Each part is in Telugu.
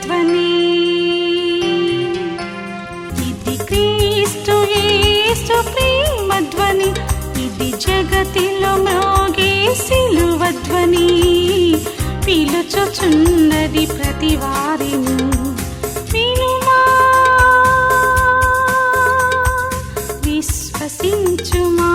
ధ్వని. ఇది క్రీస్తు యేసు ప్రేమ ధ్వని, ఇది జగతిలో మ్రోగే సిలువ ధ్వని. పిలుచుచున్నది ప్రతి వారిని, వినుమా విశ్వసించుమా.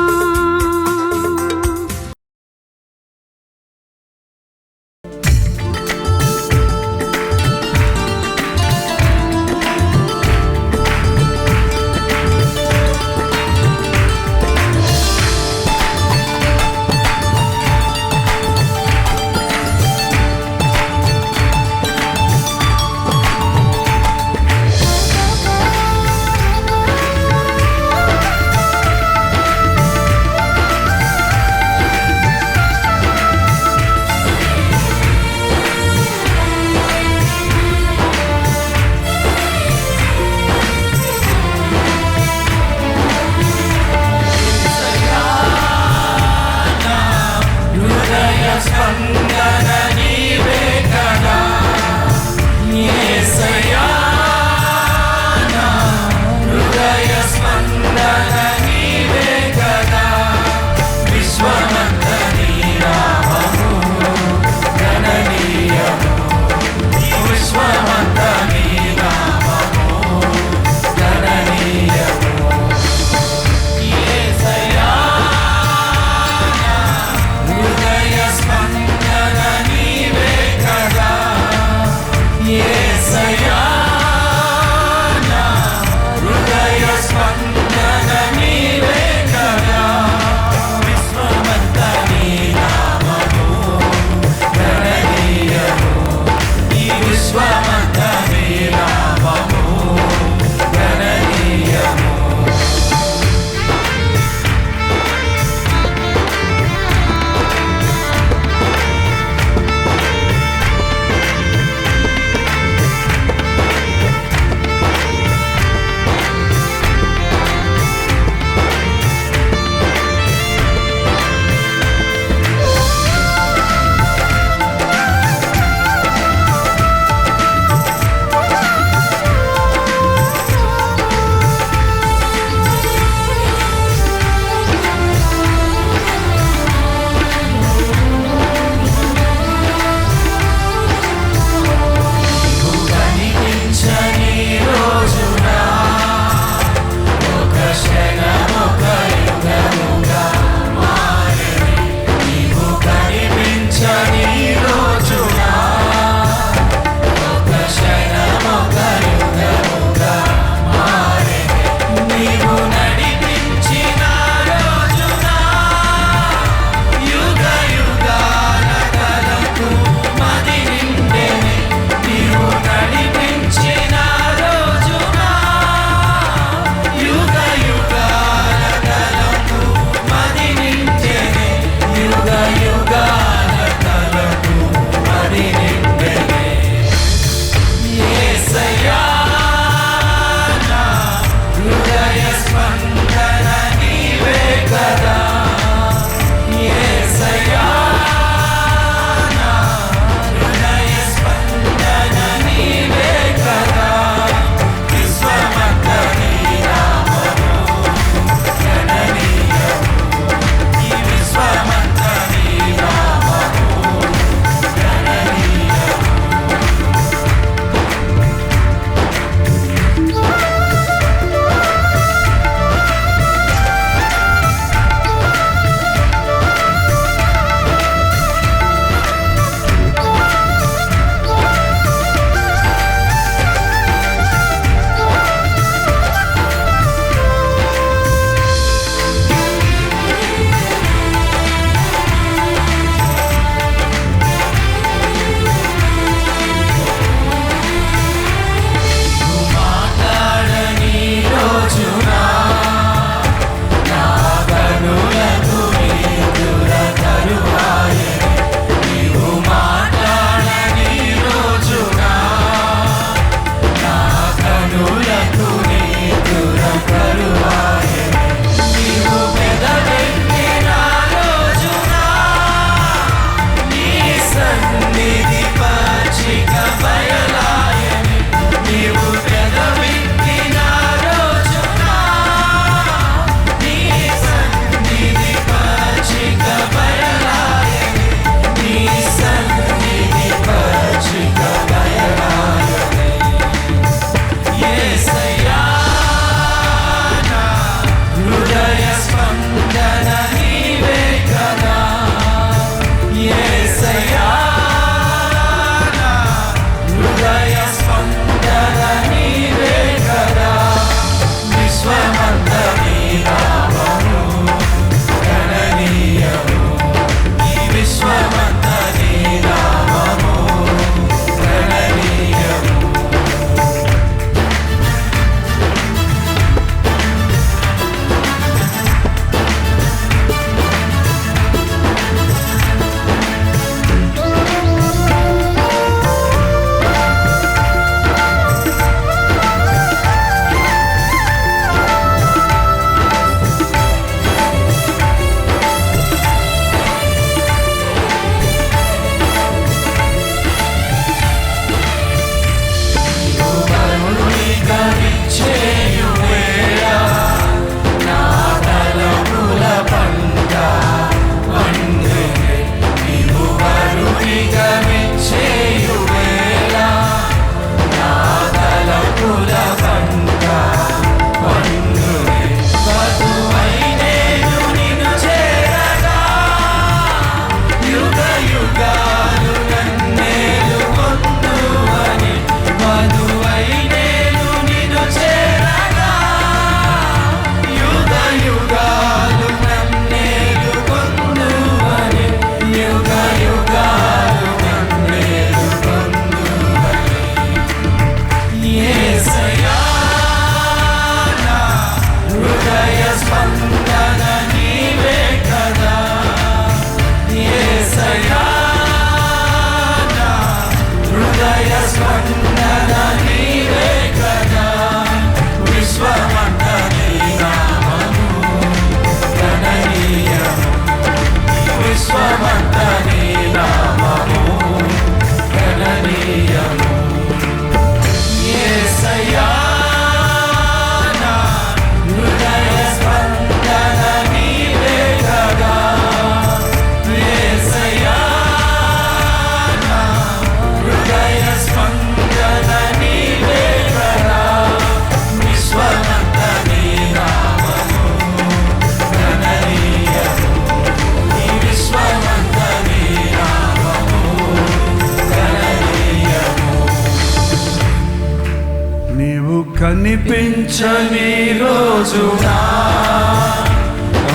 కనిపించని రోజునా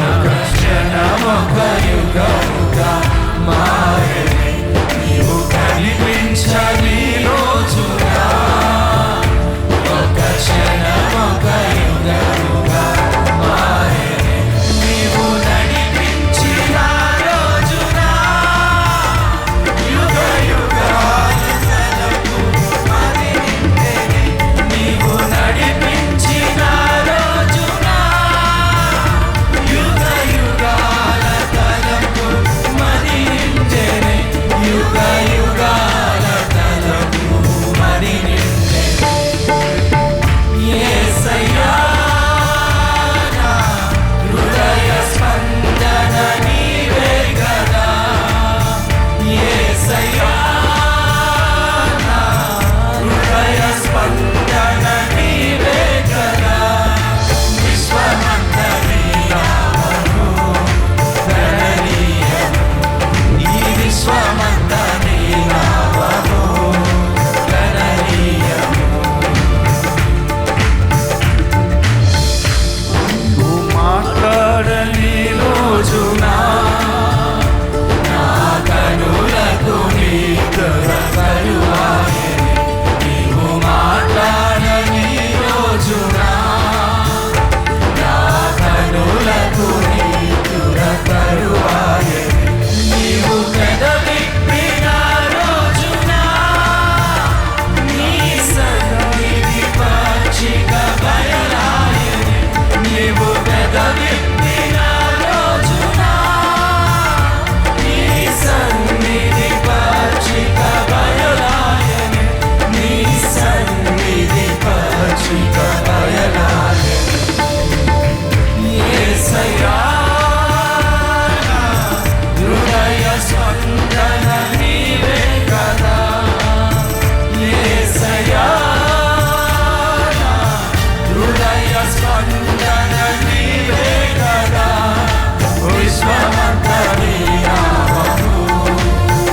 ఒక క్షణం ఒక యుగముగా మారెనే. నీవు కనిపించని రోజునా ఒక క్షణం ఒక యుగముగా మారెనే. నీవు నడిపించిన రోజునా యుగ యుగాల తలపు మరి నిండెనే. నీవు నడిపించిన రోజునా యుగ యుగాల తలపు మరి నిండెనే. యుగ యుగాల తలపు మరి నిండెనే. యేసయ్యా నా హృదయ స్పందన నీవే గదా. యేసయ్యా నా హృదయ స్పందన నీవే గదా. విశ్వమంతా నీ నామము గణనీయము. ఈ విశ్వమంతా నీ నామము గణనీయము. నువ్వు మాట్లాడని రోజునా నా కనులకు నిద్ర కరువాయెనే. నీవు మాట్లాడని రోజునా నా కనులకు నిద్ర కరువాయెనే. నీవు పెదవిప్పిన రోజునా నీ సన్నిధి పచ్చిక బయలాయెనే. నీవు పెదవిప్పిన రోజునా నీ సన్నిధి పచ్చిక బయలాయెనే. నీ సన్నిధి పచ్చిక బయలాయెనే. యేసయ్యా నా హృదయ స్పందన నీవే కదా. యేసయ్యా నా హృదయ స్పందన నీవే కదా. విశ్వమంతా నీ నామము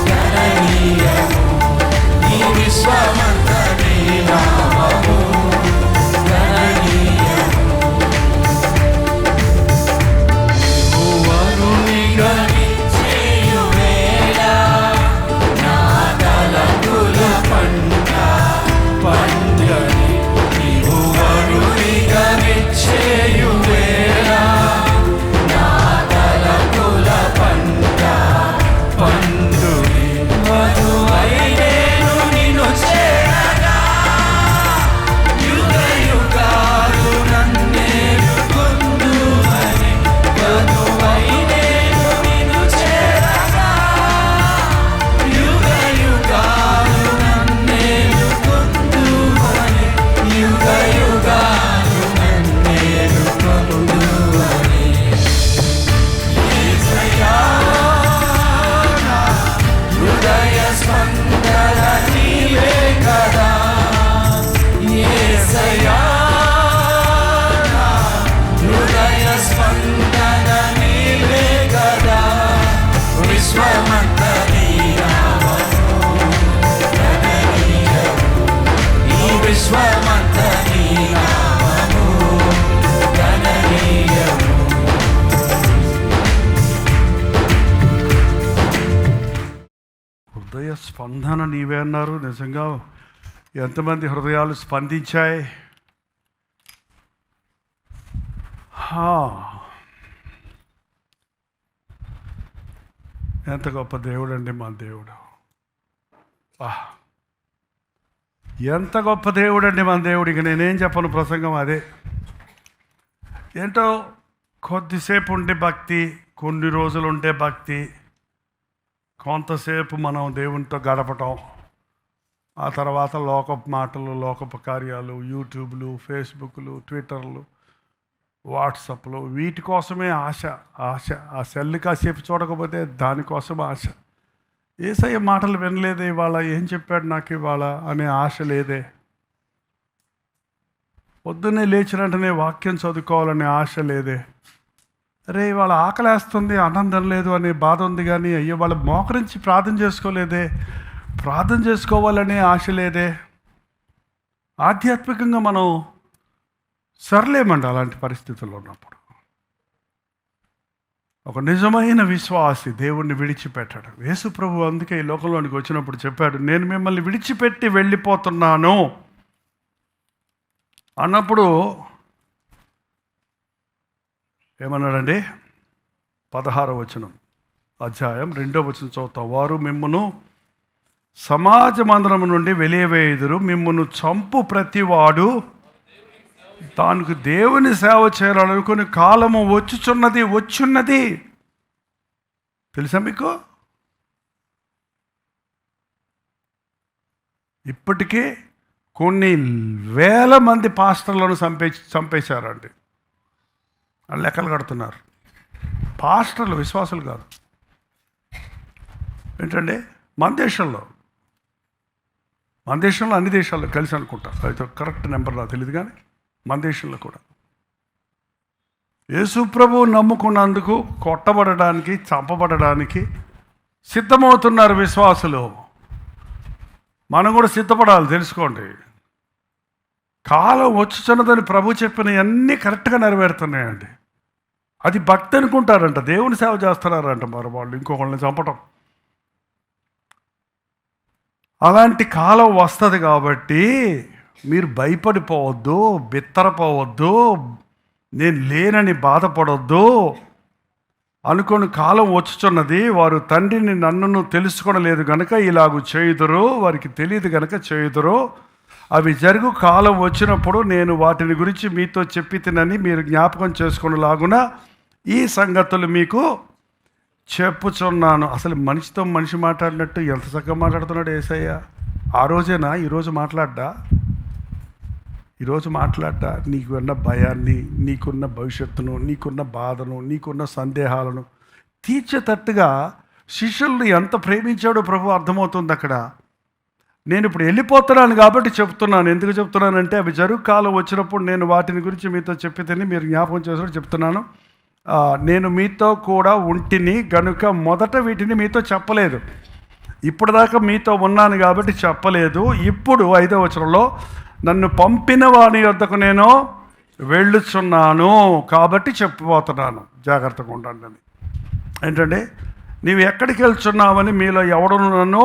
గణనీయము. ఈ విశ్వమంతా నీ నామము గణనీయము. నీవు వరునిగా నిశ్చయు వేళ నా తలపుల పంట పండని. నీవు వరునిగా నిశ్చయు వేళ నా తలపుల పంట పండుని. వధువై నేను నిన్ను చేరగా యుగ యుగాలు నన్నేలుకొందువని. వధువై నేను నిన్ను చేరగా యుగ యుగాలు నన్నేలుకొందువని. యుగ యుగాలు నన్నేలుకొందువని. యేసయ్యా నా హృదయ స్పందన నీవే కదా. యేసయ్యా నా హృదయ స్పందన నీవే కదా. విశ్వమంతా నీ నామము గణనీయము. ఈ విశ్వమంతా నీ నామము గణనీయము. హృదయ స్పందన నీవే అన్నారు. నిజంగా ఎంతమంది హృదయాలు స్పందించాయి? ఎంత గొప్ప దేవుడు అండి మా దేవుడు. ఎంత గొప్ప దేవుడు అండి మన దేవుడు. ఇక నేనేం చెప్పను, ప్రసంగం అదే. ఏంటో కొద్దిసేపు ఉండే భక్తి, కొన్ని రోజులు ఉండే భక్తి, కొంతసేపు మనం దేవునితో గడపటం, ఆ తర్వాత లోకపు మాటలు, లోకపు కార్యాలు, యూట్యూబ్లు, ఫేస్బుక్లు, ట్విట్టర్లు, వాట్సాప్లు, వీటి కోసమే ఆశ. ఆ సెల్ కాసేపు చూడకపోతే దానికోసం ఆశ. యేసయ్య మాటలు వినలేదే ఇవాళ, ఏం చెప్పాడు నాకు ఇవాళ అనే ఆశ లేదే. పొద్దున్నే లేచిన వెంటనే వాక్యం చదువుకోవాలనే ఆశ లేదే. అరే ఇవాళ ఆకలేస్తుంది, ఆనందం లేదు అనే బాధ ఉంది, కానీ అయ్యో వాళ్ళ మోకరించి ప్రార్థన చేసుకోలేదే, ప్రార్థన చేసుకోవాలనే ఆశ లేదే. ఆధ్యాత్మికంగా మనం సర్లేమండి అలాంటి పరిస్థితుల్లో ఉన్నప్పుడు. ఒక నిజమైన విశ్వాసి దేవుణ్ణి విడిచిపెట్టడు. యేసు ప్రభు అందుకే ఈ లోకంలోనికి వచ్చినప్పుడు చెప్పాడు, నేను మిమ్మల్ని విడిచిపెట్టి వెళ్ళిపోతున్నాను అన్నప్పుడు ఏమన్నాడండి? 16వ వచనం అధ్యాయం 2వ వచనం చదువుతాం. వారు మిమ్మును సమాజ మందిరము నుండి వెలియవేయుదురు, మిమ్మును చంపు ప్రతివాడు దానికి దేవుని సేవ చేయాలనుకుని కాలము వచ్చుచున్నది. తెలుసా మీకు? ఇప్పటికే కొన్ని వేల మంది పాస్టర్లను చంపేశారండి. వాళ్ళు లెక్కలు కడుతున్నారు. పాస్టర్లు, విశ్వాసులు కాదు. ఏంటండి? మన దేశంలో అన్ని దేశాల్లో కలిసి అనుకుంటా, అయితే కరెక్ట్ నెంబర్ నాకు తెలియదు, కానీ మన దేశంలో కూడా యేసు ప్రభువు నమ్ముకున్నందుకు కొట్టబడడానికి, చంపబడడానికి సిద్ధమవుతున్నారు విశ్వాసులు. మనం కూడా సిద్ధపడాలి. తెలుసుకోండి, కాలం వచ్చుచున్నదని ప్రభు చెప్పిన అన్నీ కరెక్ట్గా నెరవేరుతున్నాయండి. అది భక్తి అనుకుంటారంట, దేవుని సేవ చేస్తున్నారంట, మరి వాళ్ళు ఇంకొకళ్ళని చంపటం. అలాంటి కాలం వస్తుంది కాబట్టి మీరు భయపడిపోవద్దు, బిత్తరపోవద్దు, నేను లేనని బాధపడొద్దు. అనుకోని కాలం వచ్చుచున్నది, వారు తండ్రిని నన్నును తెలుసుకొనలేదు గనుక ఇలాగూ చేయుదురు, వారికి తెలియదు గనుక చేయుదురు. అవి జరుగు కాలం వచ్చినప్పుడు నేను వాటిని గురించి మీతో చెప్పి తినని మీరు జ్ఞాపకం చేసుకునేలాగున ఈ సంగతులు మీకు చెప్పుచున్నాను. అసలు మనిషితో మనిషి మాట్లాడినట్టు ఎంత చక్కగా మాట్లాడుతున్నాడు యేసయ్య. ఆ రోజేనా ఈరోజు మాట్లాడ్డా? నీకున్న భయాన్ని, నీకున్న భవిష్యత్తును, నీకున్న బాధను, నీకున్న సందేహాలను తీర్చేటట్టుగా శిష్యుల్ని ఎంత ప్రేమించాడో ప్రభు అర్థమవుతుంది అక్కడ. నేను ఇప్పుడు వెళ్ళిపోతున్నాను కాబట్టి చెప్తున్నాను. ఎందుకు చెప్తున్నానంటే అవి జరుగు కాలం వచ్చినప్పుడు నేను వాటిని గురించి మీతో చెప్పితేనే మీరు జ్ఞాపకం చేసినట్టు చెప్తున్నాను. నేను మీతో కూడా ఉంటిని గనుక మొదట వీటిని మీతో చెప్పలేదు. ఇప్పటిదాకా మీతో ఉన్నాను కాబట్టి చెప్పలేదు. ఇప్పుడు 5వ వచనంలో నన్ను పంపిన వాని వద్దకు నేను వెళ్ళుచున్నాను కాబట్టి చెప్పబోతున్నాను, జాగ్రత్తగా ఉండండి అని. ఏంటంటే, నీవు ఎక్కడికి వెళ్తున్నావని మీలో ఎవడను నన్ను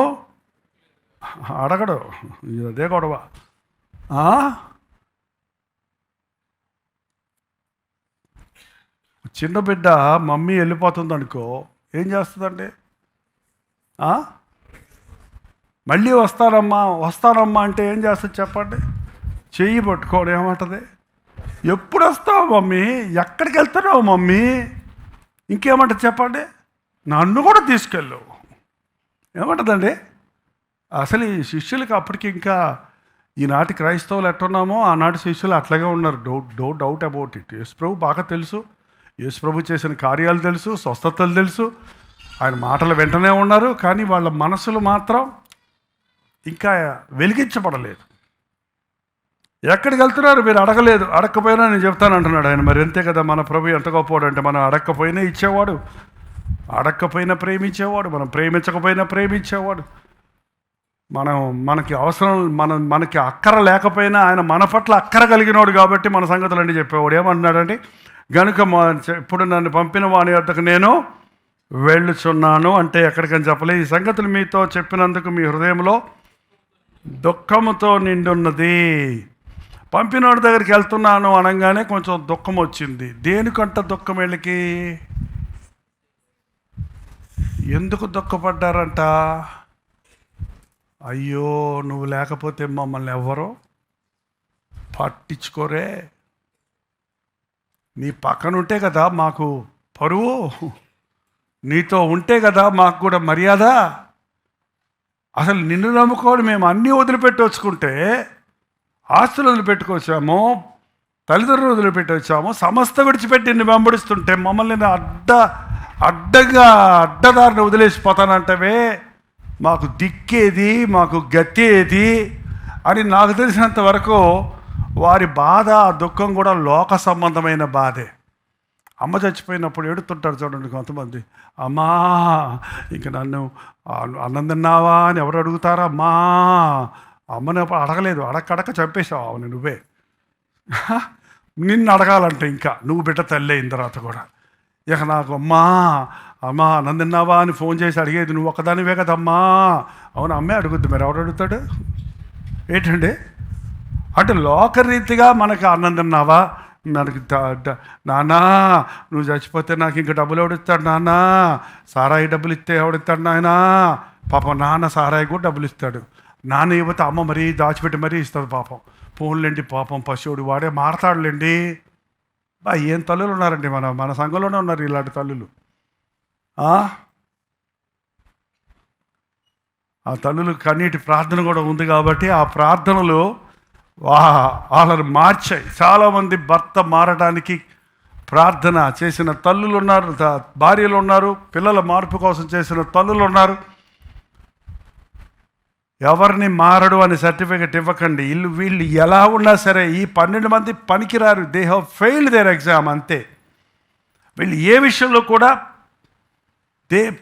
అడగడు. అదే గొడవ. చిన్న బిడ్డ మమ్మీ వెళ్ళిపోతుంది అనుకో, ఏం చేస్తుందండి? మళ్ళీ వస్తానమ్మా అంటే ఏం చేస్తుంది చెప్పండి? చెయ్యి పట్టుకోవడం ఏమంటుంది? ఎప్పుడు వస్తావు మమ్మీ? ఎక్కడికి వెళ్తున్నావు మమ్మీ? ఇంకేమంటుంది చెప్పండి? నన్ను కూడా తీసుకెళ్ళు ఏమంటుందండి? అసలు ఈ శిష్యులకి అప్పటికి ఇంకా ఈనాటి క్రైస్తవులు ఎట్టున్నామో ఆనాటి శిష్యులు అట్లాగే ఉన్నారు. No doubt about it. యేసు ప్రభు బాగా తెలుసు, యేసు ప్రభు చేసిన కార్యాలు తెలుసు, స్వస్థతలు తెలుసు, ఆయన మాటలు వెంటనే ఉన్నారు. కానీ వాళ్ళ మనసులు మాత్రం ఇంకా వెలిగించబడలేదు. ఎక్కడికి వెళ్తున్నారు మీరు అడగలేదు, అడగకపోయినా నేను చెప్తాను అంటున్నాడు ఆయన. మరి అంతే కదా, మన ప్రభు ఎంత గొప్పవాడు అంటే, మనం అడగకపోయినా ఇచ్చేవాడు, అడగకపోయినా ప్రేమించేవాడు, మనం ప్రేమించకపోయినా ప్రేమించేవాడు. మనకి అవసరం, మనకి అక్కర లేకపోయినా ఆయన మన పట్ల అక్కర కలిగినోడు కాబట్టి మన సంగతులన్నీ చెప్పేవాడు. ఏమంటున్నాడంటే, గనుక ఇప్పుడు నన్ను పంపిన వాని వద్దకు నేను వెళ్ళుచున్నాను అంటే ఎక్కడికని చెప్పలేదు. ఈ సంగతులు మీతో చెప్పినందుకు మీ హృదయంలో దుఃఖముతో నిండున్నది. పంపినోడి దగ్గరికి వెళ్తున్నాను అనగానే కొంచెం దుఃఖం వచ్చింది. దేనికంట దుఃఖం? వీళ్ళకి ఎందుకు దుఃఖపడ్డారంట? అయ్యో, నువ్వు లేకపోతే మమ్మల్ని ఎవ్వరూ పట్టించుకోరే, నీ పక్కన ఉంటే కదా మాకు పరువు, నీతో ఉంటే కదా మాకు కూడా మర్యాద. అసలు నిన్ను నమ్ముకోని మేము అన్నీ వదిలిపెట్టి వచ్చుకుంటే, ఆస్తులు వదిలిపెట్టుకొచ్చాము, తల్లిదండ్రులు వదిలిపెట్టి వచ్చాము, సమస్త విడిచిపెట్టి నిన్ను వెంబడిస్తుంటే మమ్మల్ని అడ్డదారిని వదిలేసిపోతానంటవే, మాకు దిక్కేది, మాకు గతేది అని నాకు తెలిసినంత వరకు వారి బాధ, దుఃఖం కూడా లోక సంబంధమైన బాధే. అమ్మ చచ్చిపోయినప్పుడు ఏడుతుంటారు చూడండి కొంతమంది. అమ్మా, ఇంక నన్ను అన్నం తిన్నావా అని ఎవరు అడుగుతారా? అమ్మని అడగలేదు, అడక్క చంపేశావు అవును నువ్వే. నిన్ను అడగాలంటే ఇంకా నువ్వు బిడ్డ తల్లి అయిన తర్వాత కూడా ఇక నాకు అమ్మా అన్నం తిన్నావా అని ఫోన్ చేసి అడిగేది నువ్వు ఒక్కదానివే కదమ్మా. అవును, అమ్మే అడుగుద్ది, మరి ఎవడు అడుగుతాడు ఏంటండి? అంటే లోకరీతిగా మనకి అన్నం తిన్నావా, మనకి నాన్నా నువ్వు చచ్చిపోతే నాకు ఇంకా డబ్బులు ఎవడిస్తాడు నాన్న, సారాయి డబ్బులు ఇస్తే ఎవడిస్తాడు నాయనా. పాపం నాన్న సారాయి కూడా డబ్బులు ఇస్తాడు, నాన్న ఇవ్వతే అమ్మ మరీ దాచిపెట్టి మరీ ఇస్తుంది పాపం. పోన్లేండి పాపం పశువుడు వాడే మారతాడులేండి. ఏం తల్లులు ఉన్నారండి, మన సంఘంలోనే ఉన్నారు ఇలాంటి తల్లులు. ఆ తల్లులు కన్నీటి ప్రార్థన కూడా ఉంది కాబట్టి ఆ ప్రార్థనలు వాళ్ళని మార్చాయి. చాలామంది భర్త మారడానికి ప్రార్థన చేసిన తల్లులు ఉన్నారు, భార్యలు ఉన్నారు, పిల్లల మార్పు కోసం చేసిన తల్లులు ఉన్నారు. ఎవరిని మారడు అని సర్టిఫికెట్ ఇవ్వకండి. వీళ్ళు ఎలా ఉన్నా సరే ఈ 12 మంది పనికిరారు. They have failed their exam, అంతే. వీళ్ళు ఏ విషయంలో కూడా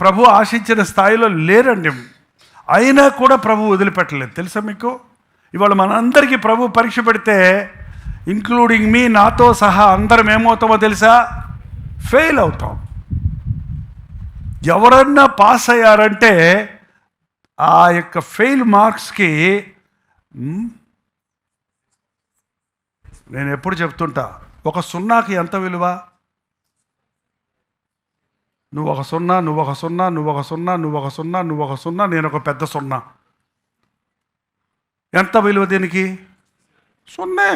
ప్రభు ఆశించిన స్థాయిలో లేరండి. అయినా కూడా ప్రభు వదిలిపెట్టలేదు. తెలుసా మీకు? ఇవాళ మనందరికీ ప్రభు పరీక్ష పెడితే, ఇంక్లూడింగ్ మీ, నాతో సహా అందరం ఏమవుతామో తెలుసా? ఫెయిల్ అవుతాం. ఎవరన్నా పాస్ అయ్యారంటే ఆ యొక్క ఫెయిల్ మార్క్స్కి నేను ఎప్పుడు చెప్తుంటా, ఒక సున్నాకి ఎంత విలువ? నువ్వు ఒక సున్నా, నువ్వు ఒక సున్నా, నువ్వు ఒక సున్నా, నువ్వు ఒక సున్నా, నువ్వు ఒక సున్నా, నేను ఒక పెద్ద సున్నా. ఎంత విలువ దీనికి? సున్నే.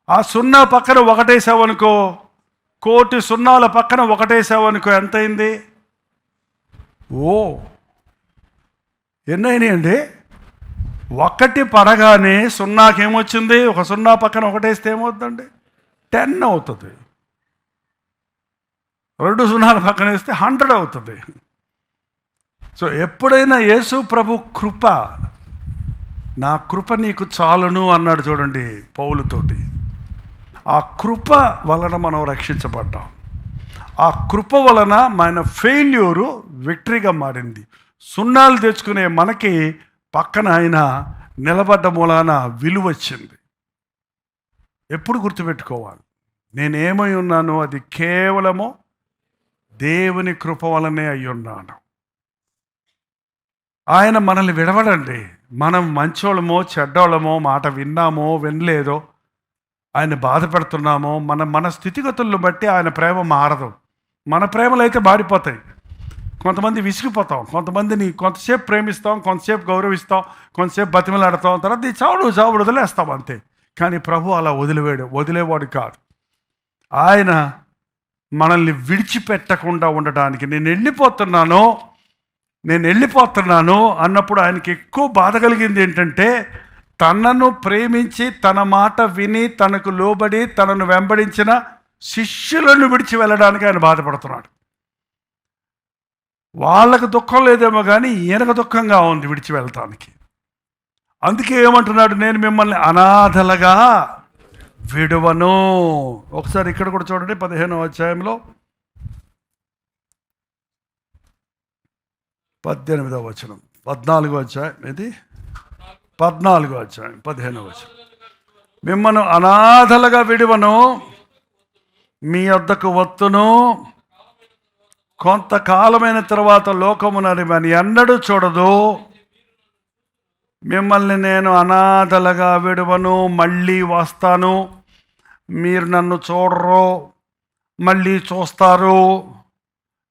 ఆ సున్నా పక్కన ఒకటేసావనుకో, 1,000,000 సున్నాల పక్కన ఒకటేసావనుకో, ఎంత అయింది? ఎన్నైనాయండి? 1 పడగానే సున్నాకేమొచ్చింది? ఒక సున్నా పక్కన ఒకటేస్తే ఏమవుతుందండి? 10 అవుతుంది. 2 సున్నాల పక్కన వేస్తే 100 అవుతుంది. సో ఎప్పుడైనా యేసు ప్రభు కృప, నా కృప నీకు చాలును అన్నాడు చూడండి పౌలుతోటి. ఆ కృప వలన మనం రక్షించబడ్డాం. ఆ కృప వలన మన ఫెయిల్యూరు విక్టరీగా మారింది. సున్నాలు తెచ్చుకునే మనకి పక్కన ఆయన నిలబడ్డ మూలాన విలువ వచ్చింది. ఎప్పుడు గుర్తుపెట్టుకోవాలి, నేనేమై ఉన్నానో అది కేవలము దేవుని కృప వలనే అయి ఉన్నాను. ఆయన మనల్ని విడవడండి. మనం మంచోళ్ళమో చెడ్డోళ్ళమో, మాట విన్నామో వినలేదో, ఆయన బాధ పెడుతున్నామో, మన స్థితిగతులను బట్టి ఆయన ప్రేమ మారదు. మన ప్రేమలు అయితే మారిపోతాయి. కొంతమంది విసిగిపోతాం, కొంతమందిని కొంతసేపు ప్రేమిస్తాం, కొంతసేపు గౌరవిస్తాం, కొంతసేపు బతిమలాడతాం, తర్వాత ఈ చావుడు వదిలేస్తాం అంతే. కానీ ప్రభు అలా వదిలేవాడు కాదు. ఆయన మనల్ని విడిచిపెట్టకుండా ఉండడానికి, నేను వెళ్ళిపోతున్నాను అన్నప్పుడు ఆయనకి ఎక్కువ బాధ కలిగింది ఏంటంటే, తనను ప్రేమించి తన మాట విని తనకు లోబడి తనను వెంబడించిన శిష్యులను విడిచి వెళ్ళడానికి ఆయన బాధపడుతున్నాడు. వాళ్ళకు దుఃఖం లేదేమో కానీ ఈయనకు దుఃఖంగా ఉంది విడిచి వెళ్తానికి. అందుకే ఏమంటున్నాడు, నేను మిమ్మల్ని అనాథలుగా విడువను. ఒకసారి ఇక్కడ కూడా చూడండి, 15వ అధ్యాయంలో 18వ వచనం, 14వ అధ్యాయం, ఇది 14వ అధ్యాయం 15వ వచనం. మిమ్మల్ని అనాథలుగా విడువను, మీ వద్దకు వత్తును, కొంతకాలమైన తర్వాత లోకమునని అని ఎన్నడూ చూడదు. మిమ్మల్ని నేను అనాథలుగా విడువను, మళ్ళీ వస్తాను, మీరు నన్ను చూడరు, మళ్ళీ చూస్తారు.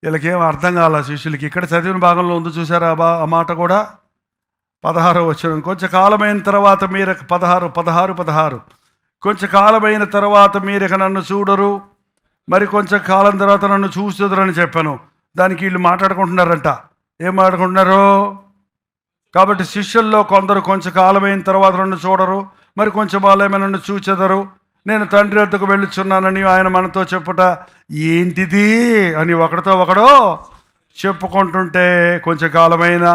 వీళ్ళకేం అర్థం కాల శిష్యులకి. ఇక్కడ చదివిన భాగంలో ఉంది చూసారా ఆ మాట కూడా, 16వ వచనం. కొంచెం కాలమైన తర్వాత మీరు 16 కొంచెం కాలమైన తర్వాత మీరు ఇక నన్ను చూడరు, మరి కొంచెం కాలం తర్వాత నన్ను చూస్తుదరని చెప్పాను. దానికి వీళ్ళు మాట్లాడుకుంటున్నారంట. ఏం మాట్లాడుకుంటున్నారు? కాబట్టి శిష్యుల్లో కొందరు కొంచెం కాలమైన తర్వాత నన్ను చూడరు, మరి కొంచెం వాళ్ళేమో నన్ను చూచెదరు, నేను తండ్రి వద్దకు వెళ్ళుచున్నానని ఆయన మనతో చెప్పుట ఏంటిది అని ఒకడితో ఒకడు చెప్పుకుంటుంటే, కొంచెం కాలమైన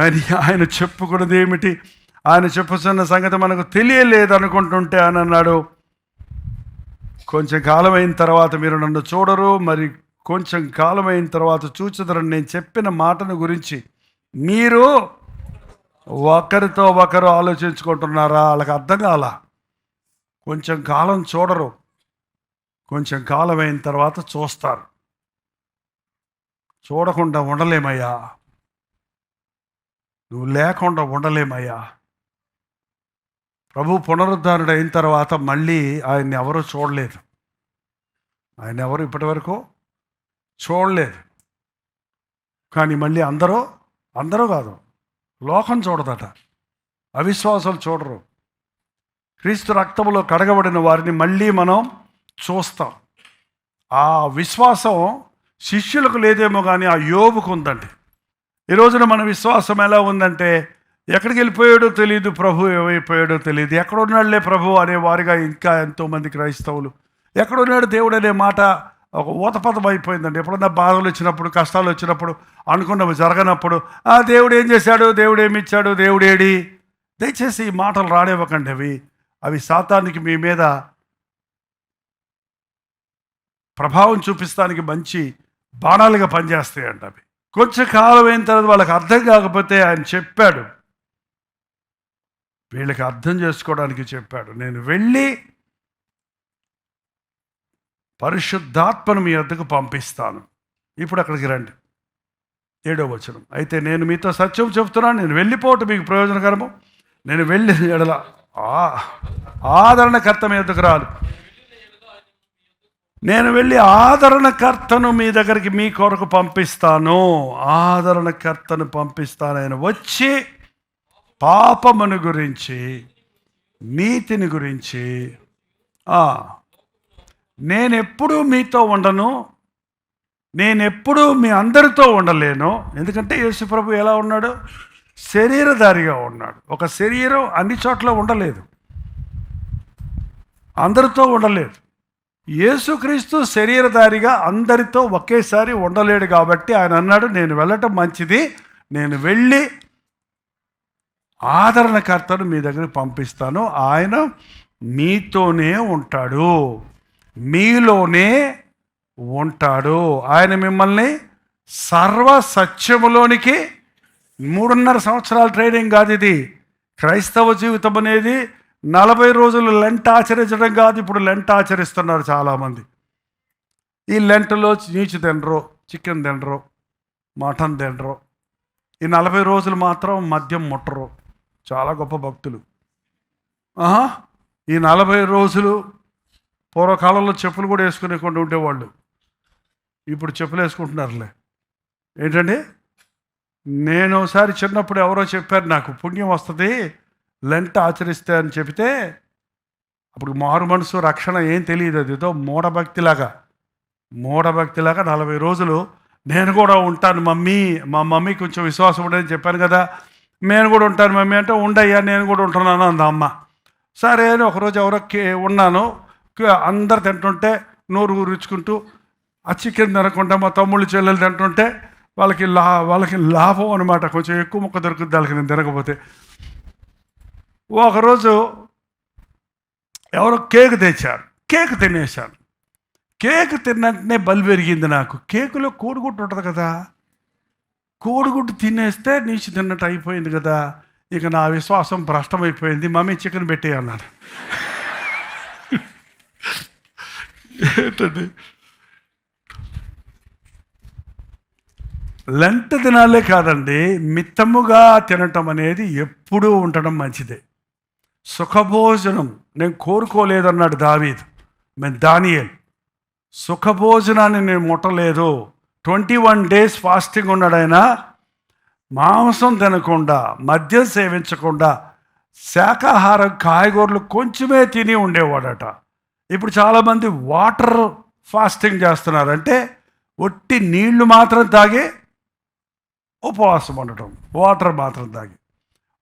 అని ఆయన చెప్పుకున్నది ఏమిటి, ఆయన చెప్పుతున్న సంగతి మనకు తెలియలేదు అనుకుంటుంటే అని అన్నాడు, కొంచెం కాలమైన తర్వాత మీరు నన్ను చూడరు, మరి కొంచెం కాలమైన తర్వాత చూచుదరని నేను చెప్పిన మాటను గురించి మీరు ఒకరితో ఒకరు ఆలోచించుకుంటున్నారా? వాళ్ళకి అర్థం కాల. కొంచెం కాలం చూడరు, కొంచెం కాలం అయిన తర్వాత చూస్తారు. చూడకుండా ఉండలేమయ్యా, నువ్వు లేకుండా ఉండలేమయ్యా. ప్రభు పునరుద్ధరణుడు అయిన తర్వాత మళ్ళీ ఆయన్ని ఎవరూ చూడలేదు. ఆయన ఎవరు ఇప్పటి వరకు చూడలేదు. కానీ మళ్ళీ అందరూ కాదు, లోకం చూడదట, అవిశ్వాసాలు చూడరు. క్రీస్తు రక్తములో కడగబడిన వారిని మళ్ళీ మనం చూస్తాం. ఆ విశ్వాసం శిష్యులకు లేదేమో కానీ ఆ యోబుకు ఉందండి. ఈ రోజున మన విశ్వాసం ఎలా ఉందంటే, ఎక్కడికి వెళ్ళిపోయాడో తెలియదు, ప్రభు ఏమైపోయాడో తెలియదు, ఎక్కడున్నాడులే ప్రభు అనే వారిగా ఇంకా ఎంతోమంది క్రైస్తవులు. ఎక్కడున్నాడు దేవుడు అనే మాట ఒక ఊతపదం అయిపోయిందండి. ఎప్పుడన్నా బాధలు వచ్చినప్పుడు, కష్టాలు వచ్చినప్పుడు, అనుకున్నవి జరగనప్పుడు, దేవుడు ఏం చేశాడు, దేవుడు ఏమి ఇచ్చాడు, దేవుడేడి. దయచేసి ఈ మాటలు రానివ్వకండి. అవి సాతానికి మీ మీద ప్రభావం చూపిస్తానికి మంచి బాణాలుగా పనిచేస్తాయండి. అవి కొంచెం కాలం అయిన తర్వాత వాళ్ళకి అర్థం కాకపోతే ఆయన చెప్పాడు, వీళ్ళకి అర్థం చేసుకోవడానికి చెప్పాడు, నేను వెళ్ళి పరిశుద్ధాత్మను మీ వద్దకు పంపిస్తాను. ఇప్పుడు అక్కడికి రండి. 7వ వచనం. అయితే నేను మీతో సత్యం చెప్తున్నాను, నేను వెళ్ళిపోవటం మీకు ప్రయోజనకరము. నేను వెళ్ళి ఎడల ఆదరణకర్త మీ వద్దకు రాదు. నేను వెళ్ళి ఆదరణకర్తను మీ దగ్గరికి మీ కొరకు పంపిస్తాను. ఆదరణకర్తను పంపిస్తాను. ఆయన వచ్చి పాపమును గురించి, నీతిని గురించి, నేనెప్పుడూ మీతో ఉండను, నేనెప్పుడూ మీ అందరితో ఉండలేను. ఎందుకంటే యేసుప్రభు ఎలా ఉన్నాడు, శరీరధారిగా ఉన్నాడు. ఒక శరీరం అన్ని చోట్ల ఉండలేదు, అందరితో ఉండలేదు. యేసుక్రీస్తు శరీరధారిగా అందరితో ఒకేసారి ఉండలేడు. కాబట్టి ఆయన అన్నాడు, నేను వెళ్ళటం మంచిది, నేను వెళ్ళి ఆదరణకర్తను మీ దగ్గరికి పంపిస్తాను. ఆయన మీతోనే ఉంటాడు, మీలోనే ఉంటాడు. ఆయన మిమ్మల్ని సర్వ సత్యములోనికి 3.5 సంవత్సరాల ట్రైనింగ్ కాదు ఇది. క్రైస్తవ జీవితం అనేది 40 రోజులు లెంట్ ఆచరించడం కాదు. ఇప్పుడు లెంట్ ఆచరిస్తున్నారు చాలామంది. ఈ లెంట్లో నీచు తినరు, చికెన్ తినరు, మటన్ తినరు. ఈ 40 రోజులు మాత్రం మద్యం ముట్టరు. చాలా గొప్ప భక్తులు. ఈ 40 రోజులు పూర్వకాలంలో చెప్పులు కూడా వేసుకునేకుండా ఉండేవాళ్ళు. ఇప్పుడు చెప్పులు వేసుకుంటున్నారులే. ఏంటండి, నేను ఒకసారి చిన్నప్పుడు ఎవరో చెప్పారు నాకు, పుణ్యం వస్తుంది లెంట్ ఆచరిస్తే అని చెబితే, అప్పుడు మారు మనసు రక్షణ ఏం తెలియదు. అది ఏదో మూఢభక్తిలాగా 40 రోజులు నేను కూడా ఉంటాను మమ్మీ, మా మమ్మీ కొంచెం విశ్వాసం ఉండదని చెప్పాను కదా, నేను కూడా ఉంటాను మమ్మీ అంటే, ఉండయ్యా నేను కూడా ఉంటున్నాను అంద అమ్మ. సరే అని ఒకరోజు ఎవరో ఉన్నాను, అందరు తింటుంటే నోరు రుచుకుంటూ, ఆ చికెన్ తినకుండా మా తమ్ముళ్ళు చెల్లెలు తింటుంటే వాళ్ళకి లాభం అనమాట, కొంచెం ఎక్కువ ముక్క దొరుకుతుంది వాళ్ళకి నేను తినకపోతే. ఒకరోజు ఎవరో కేక్ తెచ్చారు, కేక్ తినేశాను. కేక్ తిన్నట్టునే బలి పెరిగింది నాకు. కేకులో కోడిగుడ్డు ఉంటుంది కదా, కోడిగుడ్డు తినేస్తే నీచి తిన్నట్టు అయిపోయింది కదా. ఇక నా విశ్వాసం భ్రష్టమైపోయింది. మమ్మీ చికెన్ పెట్టే అన్నాడు. ఏంటండి, లెంట్ దినాలే కాదండి, మిత్తముగా తినటం అనేది ఎప్పుడూ ఉండడం మంచిదే. సుఖభోజనం నేను కోరుకోలేదన్నాడు దావీదు. దానియేలు సుఖభోజనాన్ని నేను ముట్టలేదు. 21 days ఫాస్టింగ్ ఉన్నాడు ఆయన. మాంసం తినకుండా, మద్యం సేవించకుండా, శాకాహారం కాయగూరలు కొంచెమే తిని ఉండేవాడట. ఇప్పుడు చాలామంది వాటర్ ఫాస్టింగ్ చేస్తున్నారు. అంటే ఒట్టి నీళ్లు మాత్రం తాగి ఉపవాసం ఉండటం, వాటర్ మాత్రం తాగి.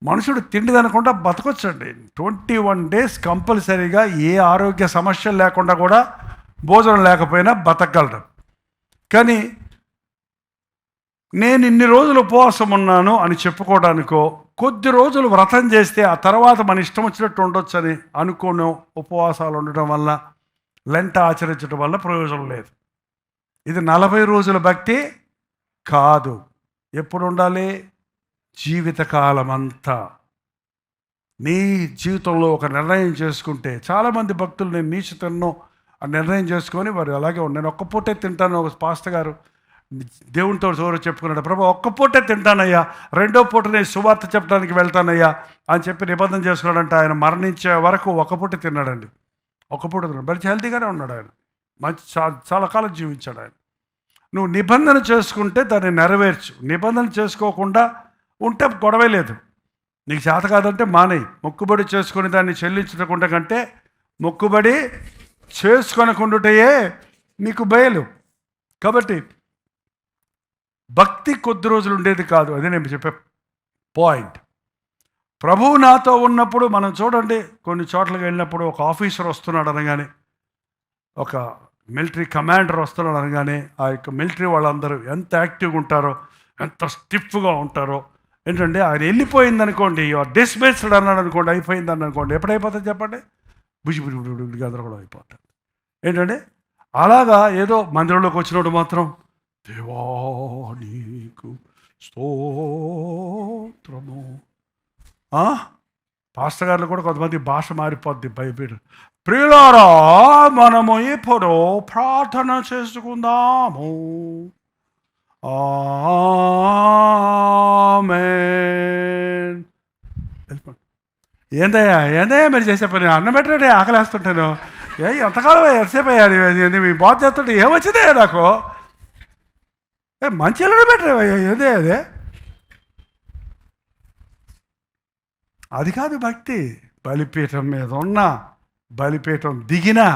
మనుషుడు తిండి తినకుండా బతకొచ్చండి. 21 days కంపల్సరీగా ఏ ఆరోగ్య సమస్యలు లేకుండా కూడా, భోజనం లేకపోయినా బతకగలడు. కానీ నేను ఇన్ని రోజులు ఉపవాసం ఉన్నాను అని చెప్పుకోవడానికో, కొద్ది రోజులు వ్రతం చేస్తే ఆ తర్వాత మన ఇష్టం వచ్చినట్టు ఉండొచ్చు అని అనుకోను ఉపవాసాలు ఉండటం వల్ల, లెంట ఆచరించడం వల్ల ప్రయోజనం లేదు. ఇది 40 రోజుల భక్తి కాదు. ఎప్పుడు ఉండాలి? జీవితకాలం అంతా. నీ జీవితంలో ఒక నిర్ణయం చేసుకుంటే, చాలామంది భక్తులు నేను నీచు తిన్నో ఆ నిర్ణయం చేసుకొని వారు అలాగే నేను ఒక్క పూటే తింటాను. ఒక పాస్టర్ గారు దేవునితో చోరు చెప్పుకున్నాడు, ప్రభు ఒక్క పూటే తింటానయ్యా, రెండో పూట నేను సువార్త చెప్పడానికి వెళ్తానయ్యా అని చెప్పి నిబంధన చేసుకున్నాడంటే ఆయన మరణించే వరకు ఒక పూట తిన్నాడండి. ఒక పూట తిన్నాడు, మంచి హెల్తీగానే ఉన్నాడు ఆయన, మంచి చాలా కాలం జీవించాడు ఆయన. నువ్వు నిబంధన చేసుకుంటే దాన్ని నెరవేర్చు, నిబంధన చేసుకోకుండా ఉంటే గొడవే లేదు. నీకు చేత కాదంటే మానేయి. మొక్కుబడి చేసుకుని దాన్ని చెల్లించకుండా కంటే మొక్కుబడి చేసుకొనకుండుటయే నీకు బయలు. కాబట్టి భక్తి కొద్ది రోజులు ఉండేది కాదు, అదే నేను చెప్పే పాయింట్. ప్రభువు నాతో ఉన్నప్పుడు మనం చూడండి, కొన్ని చోట్లకి వెళ్ళినప్పుడు ఒక ఆఫీసర్ వస్తున్నాడు అనగానే, ఒక మిలిటరీ కమాండర్ వస్తున్నాడు అనగానే ఆ యొక్క మిలిటరీ వాళ్ళందరూ ఎంత యాక్టివ్గా ఉంటారో, ఎంత స్టిఫ్గా ఉంటారో. ఏంటంటే ఆయన వెళ్ళిపోయింది అనుకోండి, డిస్మిస్డ్ అన్నాడు అనుకోండి, అయిపోయిందని అనుకోండి, ఎప్పుడైపోతుంది చెప్పండి, బుజి గందరగోళం అయిపోతుంది. ఏంటంటే అలాగా ఏదో మందిరంలోకి వచ్చినప్పుడు మాత్రం దేవా నీకు స్తోత్రము. పాస్టర్ గారు కూడా కొంతమంది భాష మారిపోద్ది బైబిల్. ప్రియులారా మనము ఇప్పుడు ప్రార్థన చేసుకుందాము. ఆమేన్. ఏందయ్యా మీరు చేసే పని, అన్నం పెట్టండి ఆకలేస్తుంటాను. ఎంతకాలం ఎంతసేపు అయ్యాడు మీ బాధ చేస్తుంటే ఏమొచ్చిందే నాకు, మంచి వెళ్ళడం పెట్టావయ్యా, ఏదే అదే. అది కాదు భక్తి. బలిపీఠం మీద ఉన్నా, బలిపీఠం దిగినా,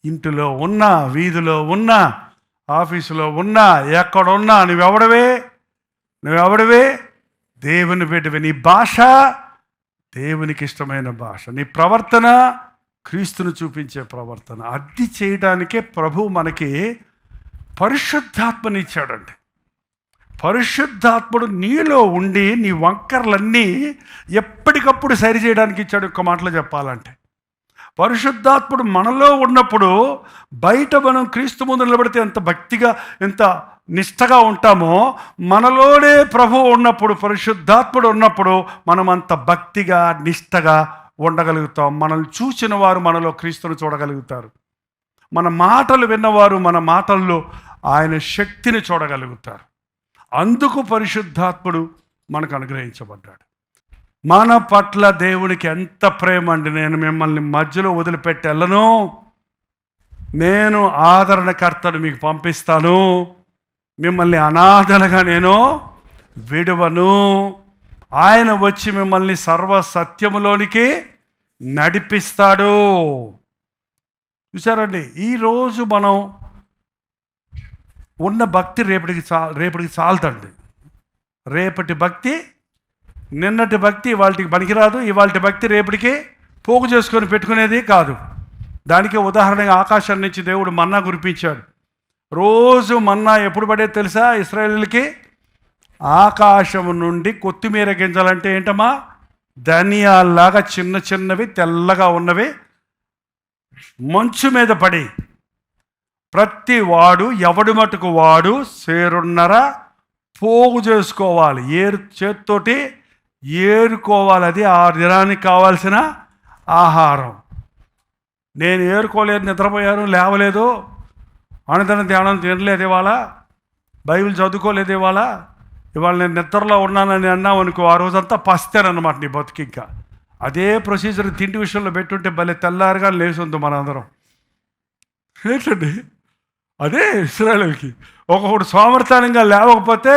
ఇంటిలో ఉన్నా, వీధిలో ఉన్నా, ఆఫీసులో ఉన్నా, ఎక్కడున్నా నువ్వెవడవే దేవుని బిడ్డవి. నీ భాష దేవునికి ఇష్టమైన భాష, నీ ప్రవర్తన క్రీస్తును చూపించే ప్రవర్తన. అది చేయడానికే ప్రభు మనకి పరిశుద్ధాత్మనిచ్చాడండి. పరిశుద్ధాత్ముడు నీలో ఉండి నీ వంకర్లన్నీ ఎప్పటికప్పుడు సరి చేయడానికి ఇచ్చాడు. ఒక్క మాటలో చెప్పాలంటే పరిశుద్ధాత్ముడు మనలో ఉన్నప్పుడు బయట మనం క్రీస్తు ముందు నిలబడితే ఎంత భక్తిగా ఎంత నిష్టగా ఉంటామో, మనలోనే ప్రభువు ఉన్నప్పుడు, పరిశుద్ధాత్ముడు ఉన్నప్పుడు మనం అంత భక్తిగా నిష్టగా ఉండగలుగుతాం. మనల్ని చూసిన వారు మనలో క్రీస్తును చూడగలుగుతారు. మన మాటలు విన్నవారు మన మాటల్లో ఆయన శక్తిని చూడగలుగుతారు. అందుకు పరిశుద్ధాత్ముడు మనకు అనుగ్రహించబడ్డాడు. మన పట్ల దేవునికి ఎంత ప్రేమ అండి. నేను మిమ్మల్ని మధ్యలో వదిలిపెట్టి వెళ్ళను, నేను ఆదరణకర్తను మీకు పంపిస్తాను, మిమ్మల్ని అనాథలుగా నేను విడువను. ఆయన వచ్చి మిమ్మల్ని సర్వ సత్యములోనికి నడిపిస్తాడు. చూసారండి, ఈరోజు మనం ఉన్న భక్తి రేపటికి చాలదండి. రేపటి భక్తి నిన్నటి భక్తి ఇవాళకి పనికిరాదు, ఇవాళ భక్తి రేపటికి పోగు చేసుకొని పెట్టుకునేది కాదు. దానికి ఉదాహరణగా ఆకాశం నుంచి దేవుడు మన్నా కురిపించాడు. రోజు మన్నా ఎప్పుడు పడేది తెలుసా ఇశ్రాయేలుకి? ఆకాశం నుండి కొత్తిమీర గింజలంటే ఏంటమ్మా, ధనియాల్లాగా చిన్న చిన్నవి తెల్లగా ఉన్నవి మంచు మీద పడి, ప్రతి వాడు ఎవడి మటుకు వాడు సేరున్నర పోగు చేసుకోవాలి, చేత్తోటి ఏరుకోవాలి. అది ఆ దినానికి కావాల్సిన ఆహారం. నేను ఏరుకోలేదు, నిద్రపోయాను, లేవలేదు, అనుదిన ధ్యానం తినలేదు, ఇవాళ బైబిల్ చదువుకోలేదు, ఇవాళ నేను నిద్రలో ఉన్నానని అన్నావు అనుకో, ఆ రోజంతా పస్తానన్నమాట నీ బతుకు. ఇంకా అదే ప్రొసీజర్ తిండి విషయంలో పెట్టుంటే భలే తెల్లారుగా లేచి ఉంది మనందరం. ఏంటండి అదే ఇశ్రాయేలుకి. ఒక్కొక్కడు సోమర్థానంగా లేవకపోతే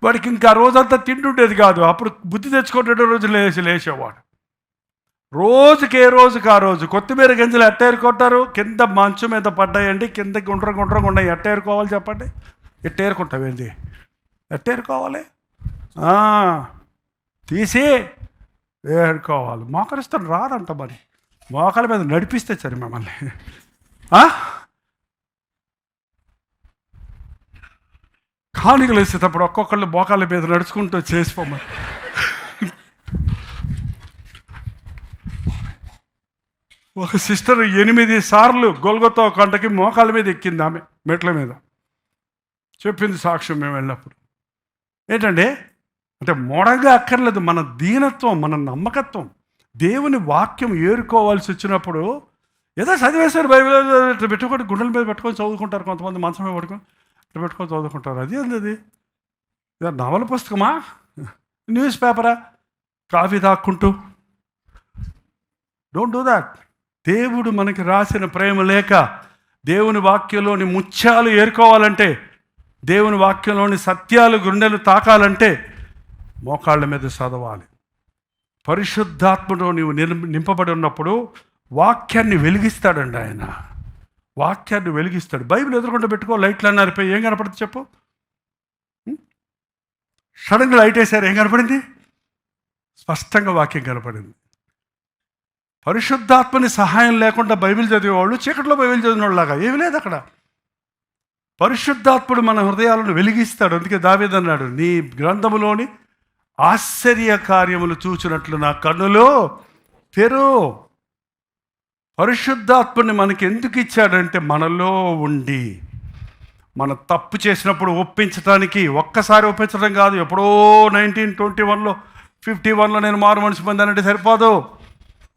వాడికి ఇంకా రోజంతా తింటుండేది కాదు. అప్పుడు బుద్ధి తెచ్చుకుంటే రోజు లేచేవాడు. రోజుకి ఏ రోజుకి ఆ రోజు కొత్తిమీర గింజలు ఎట్టేరుకుంటారు, కింద మంచు మీద పడ్డాయండి, కింద గుండ్రంగా ఉన్నాయి. ఎట్టేరుకోవాలి చెప్పండి, ఎట్టేరుకుంటావేంది, ఎట్టేరుకోవాలి, తీసి ఏరుకోవాలి. మోకరిస్తాను రాదంట, మరి మోకాల మీద నడిపిస్తే సరే మిమ్మల్ని. కానుకలు వేసేటప్పుడు ఒక్కొక్కళ్ళు మోకాళ్ళ మీద నడుచుకుంటూ చేసిపోమని. ఒక సిస్టర్ 8 సార్లు గొల్గొతా కొండకి మోకాళ్ళ మీద ఎక్కింది, ఆమె మెట్ల మీద చెప్పింది సాక్ష్యం మేము వెళ్ళినప్పుడు. ఏంటంటే అంటే మోడగా అక్కర్లేదు, మన దీనత్వం, మన నమ్మకత్వం. దేవుని వాక్యం ఏరుకోవాల్సి వచ్చినప్పుడు ఏదో చదివేశారు బైబిల్ ఇట్లా పెట్టుకొని గుండెల మీద పెట్టుకొని చదువుకుంటారు, కొంతమంది మంచం మీద పట్టుకొని ఇట్లా పెట్టుకొని చదువుకుంటారు. అది అది నవల పుస్తకమా, న్యూస్ పేపరా, కాఫీ తాక్కుంటూ? Don't do that. దేవుడు మనకి రాసిన ప్రేమ లేక దేవుని వాక్యంలోని ముత్యాలు ఏరుకోవాలంటే, దేవుని వాక్యంలోని సత్యాలు గుండెలు తాకాలంటే మోకాళ్ళ మీద చదవాలి. పరిశుద్ధాత్మలో నీవు నింపబడి ఉన్నప్పుడు వాక్యాన్ని వెలిగిస్తాడండి ఆయన. వాక్యాన్ని వెలిగిస్తాడు. బైబిల్ ఎదురుకుండా పెట్టుకో, లైట్లు అన్నారిపోయి ఏం కనపడుతుంది చెప్పు? సడన్గా లైట్ వేసారు, ఏం కనపడింది? స్పష్టంగా వాక్యం కనపడింది. పరిశుద్ధాత్మని సహాయం లేకుండా బైబిల్ చదివేవాళ్ళు చీకట్లో బైబిల్ చదివిన వాళ్ళలాగా ఏమి లేదు అక్కడ. పరిశుద్ధాత్ముడు మన హృదయాలను వెలిగిస్తాడు. అందుకే దావీదు అన్నాడు, నీ గ్రంథములోని ఆశ్చర్య కార్యములు చూచినట్లు నా కన్నులో తెరు. పరిశుద్ధాత్ముని మనకి ఎందుకు ఇచ్చాడంటే మనలో ఉండి మన తప్పు చేసినప్పుడు ఒప్పించడానికి, ఒక్కసారి ఒప్పించడం కాదు, ఎప్పుడో 1921లో 51లో నేను మారు మనసు పొందానంటే సరిపోదు.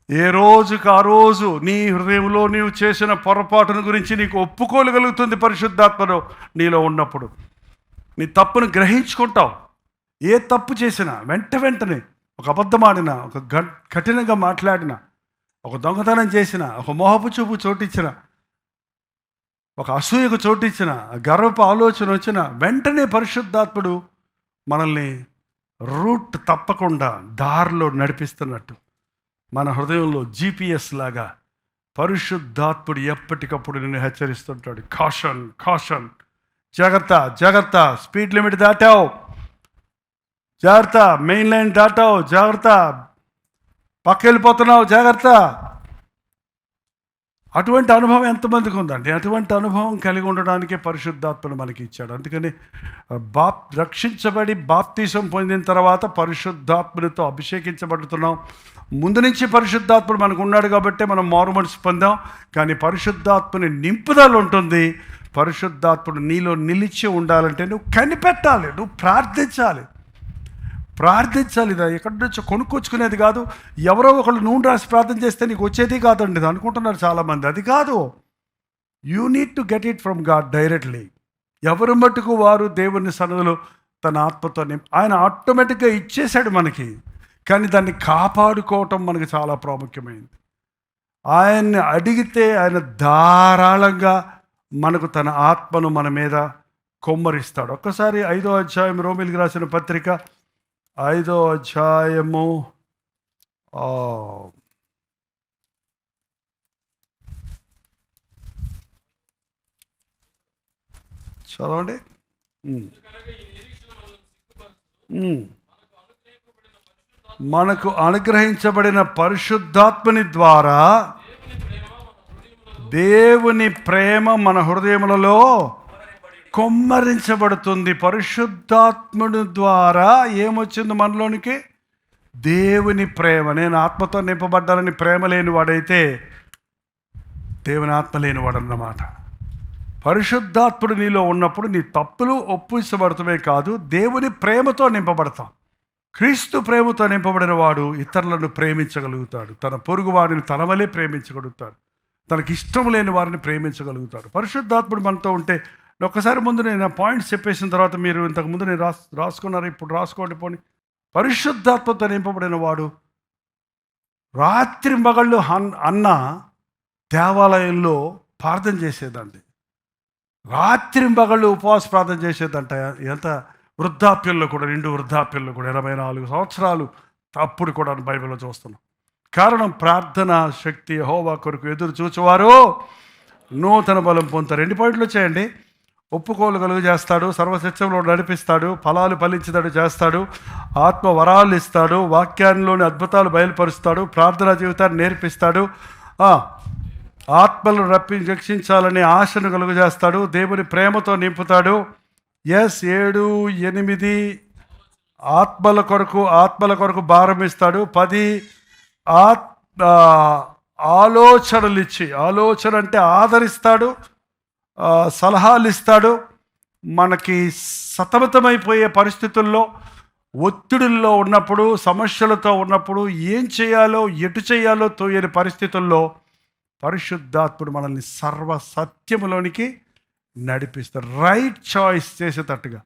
ఏ రోజుకి ఆ రోజు నీ హృదయంలో నీవు చేసిన పొరపాటును గురించి నీకు ఒప్పుకోగలుగుతుంది పరిశుద్ధాత్మలో నీలో ఉన్నప్పుడు. నీ తప్పును గ్రహించుకుంటావు. ఏ తప్పు చేసినా వెంటనే, ఒక అబద్ధం ఆడినా, ఒక కఠినంగా మాట్లాడినా, ఒక దొంగతనం చేసిన, ఒక మోహపు చూపు చోటిచ్చిన, ఒక అసూయకు చోటిచ్చిన, గర్వపు ఆలోచన వచ్చిన వెంటనే పరిశుద్ధాత్ముడు మనల్ని రూట్ తప్పకుండా దారిలో నడిపిస్తున్నట్టు మన హృదయంలో GPS లాగా పరిశుద్ధాత్ముడు ఎప్పటికప్పుడు నిన్ను హెచ్చరిస్తుంటాడు. కాషన్ కాషన్, జాగ్రత్త జాగ్రత్త, స్పీడ్ లిమిట్ దాటావు, జాగ్రత్త, మెయిన్ లైన్ దాటావు, జాగ్రత్త, పక్క వెళ్ళిపోతున్నావు, జాగ్రత్త. అటువంటి అనుభవం ఎంతమందికి ఉందండి? అటువంటి అనుభవం కలిగి ఉండడానికే పరిశుద్ధాత్మను మనకి ఇచ్చాడు. అందుకని రక్షించబడి బాప్తీసం పొందిన తర్వాత పరిశుద్ధాత్మనితో అభిషేకించబడుతున్నాం. ముందు నుంచి పరిశుద్ధాత్ముడు మనకు ఉన్నాడు కాబట్టి మనం మారు మనసు పొందాం. కానీ పరిశుద్ధాత్మని నింపుదల ఉంటుంది. పరిశుద్ధాత్ముడు నీలో నిలిచి ఉండాలంటే నువ్వు కనిపెట్టాలి, నువ్వు ప్రార్థించాలి. ఇది ఎక్కడి నుంచో కొనుక్కొచ్చుకునేది కాదు. ఎవరో ఒకళ్ళు నూనె రాసి ప్రార్థన చేస్తే నీకు వచ్చేది కాదండి, ఇది అనుకుంటున్నారు చాలామంది. అది కాదు. You need to get it from God directly. ఎవరి మట్టుకు వారు దేవుని సన్నిధిలో తన ఆత్మతో ఆయన ఆటోమేటిక్గా ఇచ్చేశాడు మనకి. కానీ దాన్ని కాపాడుకోవటం మనకు చాలా ప్రాముఖ్యమైంది. ఆయన్ని అడిగితే ఆయన ధారాళంగా మనకు తన ఆత్మను మన మీద కొమ్మరిస్తాడు. ఒక్కసారి 5వ అధ్యాయం రోమీయులకు రాసిన పత్రిక 5వ అధ్యాయము చదవండి. మనకు అనుగ్రహించబడిన పరిశుద్ధాత్మని ద్వారా దేవుని ప్రేమ మన హృదయములలో కొమ్మరించబడుతుంది. పరిశుద్ధాత్ముడి ద్వారా ఏమొచ్చింది మనలోనికి? దేవుని ప్రేమ. నేను ఆత్మతో నింపబడ్డానని ప్రేమ లేనివాడైతే దేవుని ఆత్మ లేనివాడు అన్నమాట. పరిశుద్ధాత్ముడు నీలో ఉన్నప్పుడు నీ తప్పులు ఒప్పించబడటమే కాదు, దేవుని ప్రేమతో నింపబడతాం. క్రీస్తు ప్రేమతో నింపబడిన వాడు ఇతరులను ప్రేమించగలుగుతాడు. తన పొరుగు వారిని తన వలే ప్రేమించగలుగుతాడు. తనకి ఇష్టం లేని వారిని ప్రేమించగలుగుతాడు. పరిశుద్ధాత్ముడు మనతో ఉంటే, ఒక్కసారి ముందు నేను పాయింట్స్ చెప్పేసిన తర్వాత మీరు ఇంతకుముందు నేను రాసుకున్నారు, ఇప్పుడు రాసుకోండి పోని. పరిశుద్ధాత్మతో నింపబడిన వాడు రాత్రి మగళ్ళు అన్న దేవాలయంలో ప్రార్థన చేసేదండి. రాత్రి మగళ్ళు ఉపవాస ప్రార్థన చేసేదంట. ఎంత వృద్ధాప్యంలో కూడా, నిండు వృద్ధాప్యంలో కూడా 84 సంవత్సరాలు అప్పుడు కూడా బైబిల్లో చూస్తున్నాం. కారణం ప్రార్థన శక్తి. యెహోవా కొరకు ఎదురు చూచేవారు నూతన బలం పొందుతారు. 2 పాయింట్లు వచ్చాయండి. ఒప్పుకోలు కలుగు చేస్తాడు, సర్వసత్యంలో నడిపిస్తాడు, ఫలాలు ఫలించేటట్టు చేస్తాడు, ఆత్మ వరాలు ఇస్తాడు, వాక్యాల్లోని అద్భుతాలు బయలుపరుస్తాడు, ప్రార్థనా జీవితాన్ని నేర్పిస్తాడు, ఆత్మలను రక్షించాలని ఆశను కలుగు చేస్తాడు, దేవుని ప్రేమతో నింపుతాడు. 7, 8 ఆత్మల కొరకు భారం ఇస్తాడు. 10 ఆలోచనలు ఇచ్చి, ఆలోచన అంటే ఆదరిస్తాడు, సలహాలు ఇస్తాడు. మనకి సతమతమైపోయే పరిస్థితుల్లో ఒత్తిడుల్లో ఉన్నప్పుడు, సమస్యలతో ఉన్నప్పుడు ఏం చేయాలో ఎటు చేయాలో తోయని పరిస్థితుల్లో పరిశుద్ధాత్ముడు మనల్ని సర్వ సత్యములోనికి నడిపిస్తారు. రైట్ చాయిస్ చేసేటట్టుగా,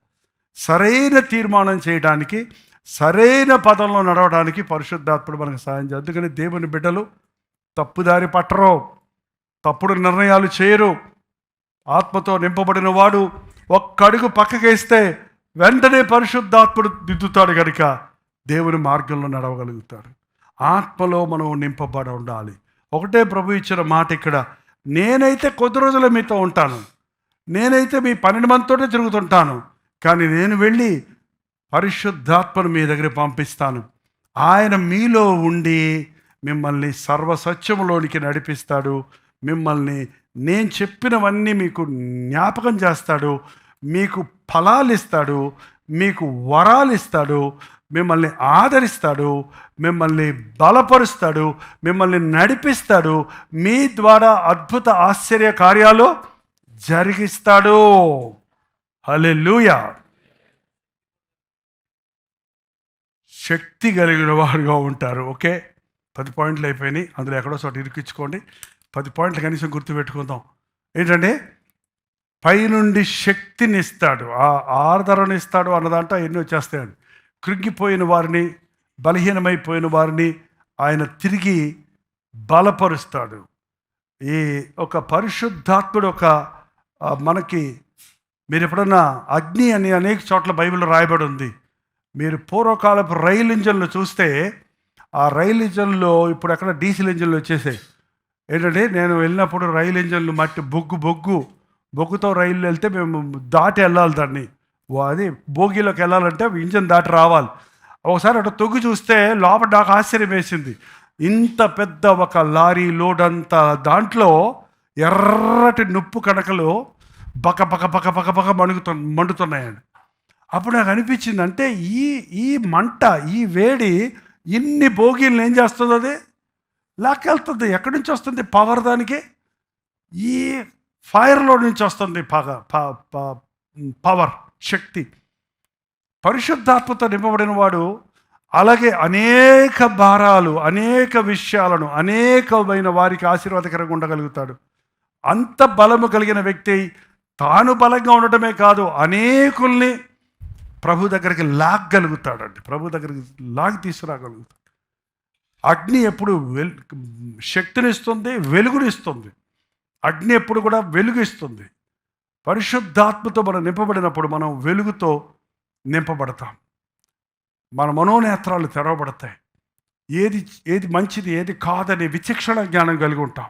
సరైన తీర్మానం చేయడానికి, సరైన పదంలో నడవడానికి పరిశుద్ధాత్ముడు మనకు సాయం చేయాలి. అందుకని దేవుని బిడ్డలు తప్పుదారి పట్టరు, తప్పుడు నిర్ణయాలు చేయరు. ఆత్మతో నింపబడిన వాడు ఒక్క అడుగు పక్కకేస్తే వెంటనే పరిశుద్ధాత్ముడు దిద్దుతాడు కనుక దేవుని మార్గంలో నడవగలుగుతాడు. ఆత్మలో మనం నింపబడి ఉండాలి. ఒకటే ప్రభు ఇచ్చిన మాట ఇక్కడ, నేనైతే కొద్ది రోజులు మీతో ఉంటాను, నేనైతే మీ 12 మందితోనే తిరుగుతుంటాను, కానీ నేను వెళ్ళి పరిశుద్ధాత్మను మీ దగ్గర పంపిస్తాను. ఆయన మీలో ఉండి మిమ్మల్ని సర్వసత్యములోనికి నడిపిస్తాడు. మిమ్మల్ని నేను చెప్పినవన్నీ మీకు జ్ఞాపకం చేస్తాడు, మీకు ఫలాలు ఇస్తాడు, మీకు వరాలు ఇస్తాడు, మిమ్మల్ని ఆదరిస్తాడు, మిమ్మల్ని బలపరుస్తాడు, మిమ్మల్ని నడిపిస్తాడు, మీ ద్వారా అద్భుత ఆశ్చర్య కార్యాలు జరిగిస్తాడు. హల్లెలూయా. శక్తి కలిగిన వారుగా ఉంటారు. ఓకే, 10 పాయింట్లు అయిపోయినాయి. అందులో ఎక్కడో చోట ఇరికించుకోండి. 10 పాయింట్లు కనీసం గుర్తుపెట్టుకుందాం. ఏంటంటే, పైనుండి శక్తిని ఇస్తాడు, ఆదరణ ఇస్తాడు అన్నదంట ఎన్ని వచ్చేస్తాయండి. కృంగిపోయిన వారిని, బలహీనమైపోయిన వారిని ఆయన తిరిగి బలపరుస్తాడు. ఈ ఒక పరిశుద్ధాత్ముడు మనకి, మీరు ఎప్పుడన్నా అగ్ని అని అనేక చోట్ల బైబిల్లో రాయబడి ఉంది. మీరు పూర్వకాలపు రైలు ఇంజన్లు చూస్తే, ఆ రైలు ఇంజన్లో ఇప్పుడు ఎక్కడ డీజిల్ ఇంజన్లు వచ్చేసాయి. ఏంటంటే, నేను వెళ్ళినప్పుడు రైలు ఇంజన్లు మట్టి బొగ్గుతో రైలు వెళ్తే మేము దాటి వెళ్ళాలి దాన్ని. అది బోగిలోకి వెళ్ళాలంటే ఇంజన్ దాటి రావాలి. ఒకసారి అటు తొగ్గి చూస్తే లోపల నాకు ఆశ్చర్యం వేసింది. ఇంత పెద్ద ఒక లారీ లోడ్ అంత దాంట్లో ఎర్రటి నుప్పు కణకలు బక బక బక బక బక మండుతున్నాయండి. అప్పుడు నాకు అనిపించింది, అంటే ఈ మంట, ఈ వేడి ఇన్ని బోగీలను ఏం చేస్తుంది? అది లాక్కెళ్తుంది. ఎక్కడి నుంచి వస్తుంది పవర్? దానికి ఈ ఫైర్లో నుంచి వస్తుంది పవర్, శక్తి. పరిశుద్ధాత్మతో నింపబడిన వాడు అలాగే అనేక భారాలు, అనేక విషయాలను, అనేకమైన వారికి ఆశీర్వాదకరంగా ఉండగలుగుతాడు. అంత బలము కలిగిన వ్యక్తి తాను బలంగా ఉండటమే కాదు, అనేకుల్ని ప్రభు దగ్గరికి లాగగలుగుతాడండి. ప్రభు దగ్గరికి లాగి తీసుకురాగలుగుతాడు. అగ్ని ఎప్పుడు శక్తినిస్తుంది, వెలుగునిస్తుంది. అగ్ని ఎప్పుడు కూడా వెలుగిస్తుంది. పరిశుద్ధాత్మతో మనం నింపబడినప్పుడు మనం వెలుగుతో నింపబడతాం. మన మనోనేత్రాలు తెరవబడతాయి. ఏది మంచిది, ఏది కాదని విచక్షణ జ్ఞానం కలిగి ఉంటాం.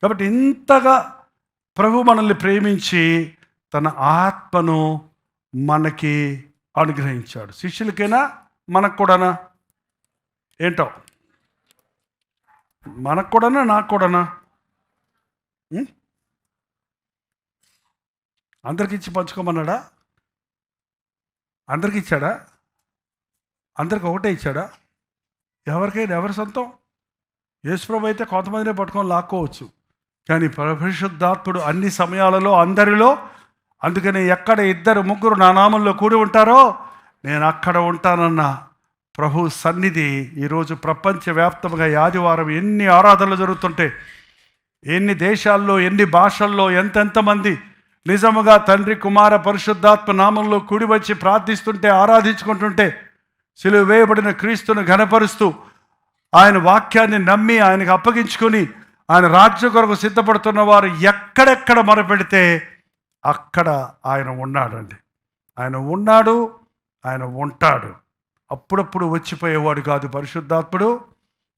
కాబట్టి ఇంతగా ప్రభు మనల్ని ప్రేమించి తన ఆత్మను మనకి అనుగ్రహించాడు. శిష్యులకైనా మనకు కూడానా? ఏంటో, మనకు కూడానా, నాకు కూడానా? అందరికి ఇచ్చి పంచుకోమన్నాడా? అందరికి ఇచ్చాడా? అందరికి ఒకటే ఇచ్చాడా? ఎవరికైనా ఎవరి సొంతం? యేసుప్రభు అయితే కొంతమందినే పట్టుకొని లాక్కోవచ్చు, కానీ పరిశుద్ధాత్ముడు అన్ని సమయాలలో అందరిలో. అందుకని ఎక్కడ 2-3 నా నామంలో కూడి ఉంటారో నేను అక్కడ ఉంటానన్న ప్రభు సన్నిధి ఈరోజు ప్రపంచవ్యాప్తంగా ఆదివారం ఎన్ని ఆరాధనలు జరుగుతుంటే, ఎన్ని దేశాల్లో, ఎన్ని భాషల్లో, ఎంతెంతమంది నిజముగా తండ్రి, కుమార, పరిశుద్ధాత్మ నామంలో కూడి వచ్చి ప్రార్థిస్తుంటే, ఆరాధించుకుంటుంటే, సిలువ వేయబడిన క్రీస్తును ఘనపరుస్తూ ఆయన వాక్యాన్ని నమ్మి ఆయనకు అప్పగించుకొని ఆయన రాజ్య కొరకు సిద్ధపడుతున్న వారు ఎక్కడెక్కడ మొరపెడితే అక్కడ ఆయన ఉన్నాడండి. ఆయన ఉన్నాడు, ఆయన ఉంటాడు. అప్పుడప్పుడు వచ్చిపోయేవాడు కాదు పరిశుద్ధాత్ముడు.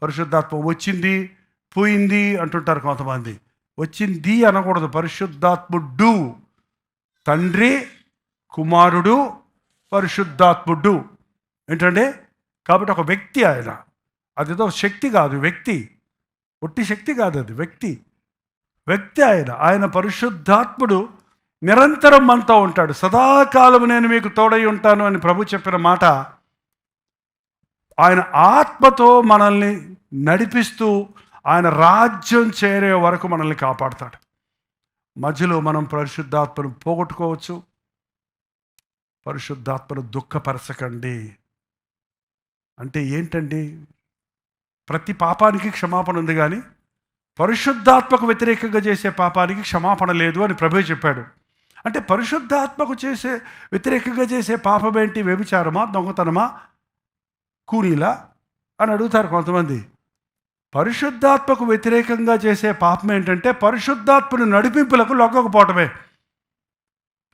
పరిశుద్ధాత్మ వచ్చింది పోయింది అంటుంటారు కొంతమంది. వచ్చింది అనకూడదు. పరిశుద్ధాత్ముడు, తండ్రి, కుమారుడు, పరిశుద్ధాత్ముడు ఏంటంటే, కాబట్టి ఒక వ్యక్తి ఆయన. అదేదో శక్తి కాదు, వ్యక్తి. ఒట్టి శక్తి కాదు, అది వ్యక్తి ఆయన పరిశుద్ధాత్ముడు నిరంతరం మనతో ఉంటాడు. సదాకాలం నేను మీకు తోడై ఉంటాను అని ప్రభు చెప్పిన మాట, ఆయన ఆత్మతో మనల్ని నడిపిస్తూ ఆయన రాజ్యం చేరే వరకు మనల్ని కాపాడుతాడు. మధ్యలో మనం పరిశుద్ధాత్మను పోగొట్టుకోవచ్చు. పరిశుద్ధాత్మను దుఃఖపరచకండి. అంటే ఏంటండి? ప్రతి పాపానికి క్షమాపణ ఉంది, కానీ పరిశుద్ధాత్మకు వ్యతిరేకంగా చేసే పాపానికి క్షమాపణ లేదు అని ప్రభువే చెప్పాడు. అంటే పరిశుద్ధాత్మకు వ్యతిరేకంగా చేసే పాపం ఏంటి? వ్యభిచారమా, దొంగతనమా, కూనీలా అని అడుగుతారు కొంతమంది. పరిశుద్ధాత్మకు వ్యతిరేకంగా చేసే పాపం ఏంటంటే పరిశుద్ధాత్మను నడిపింపులకు లొంగకపోవటమే.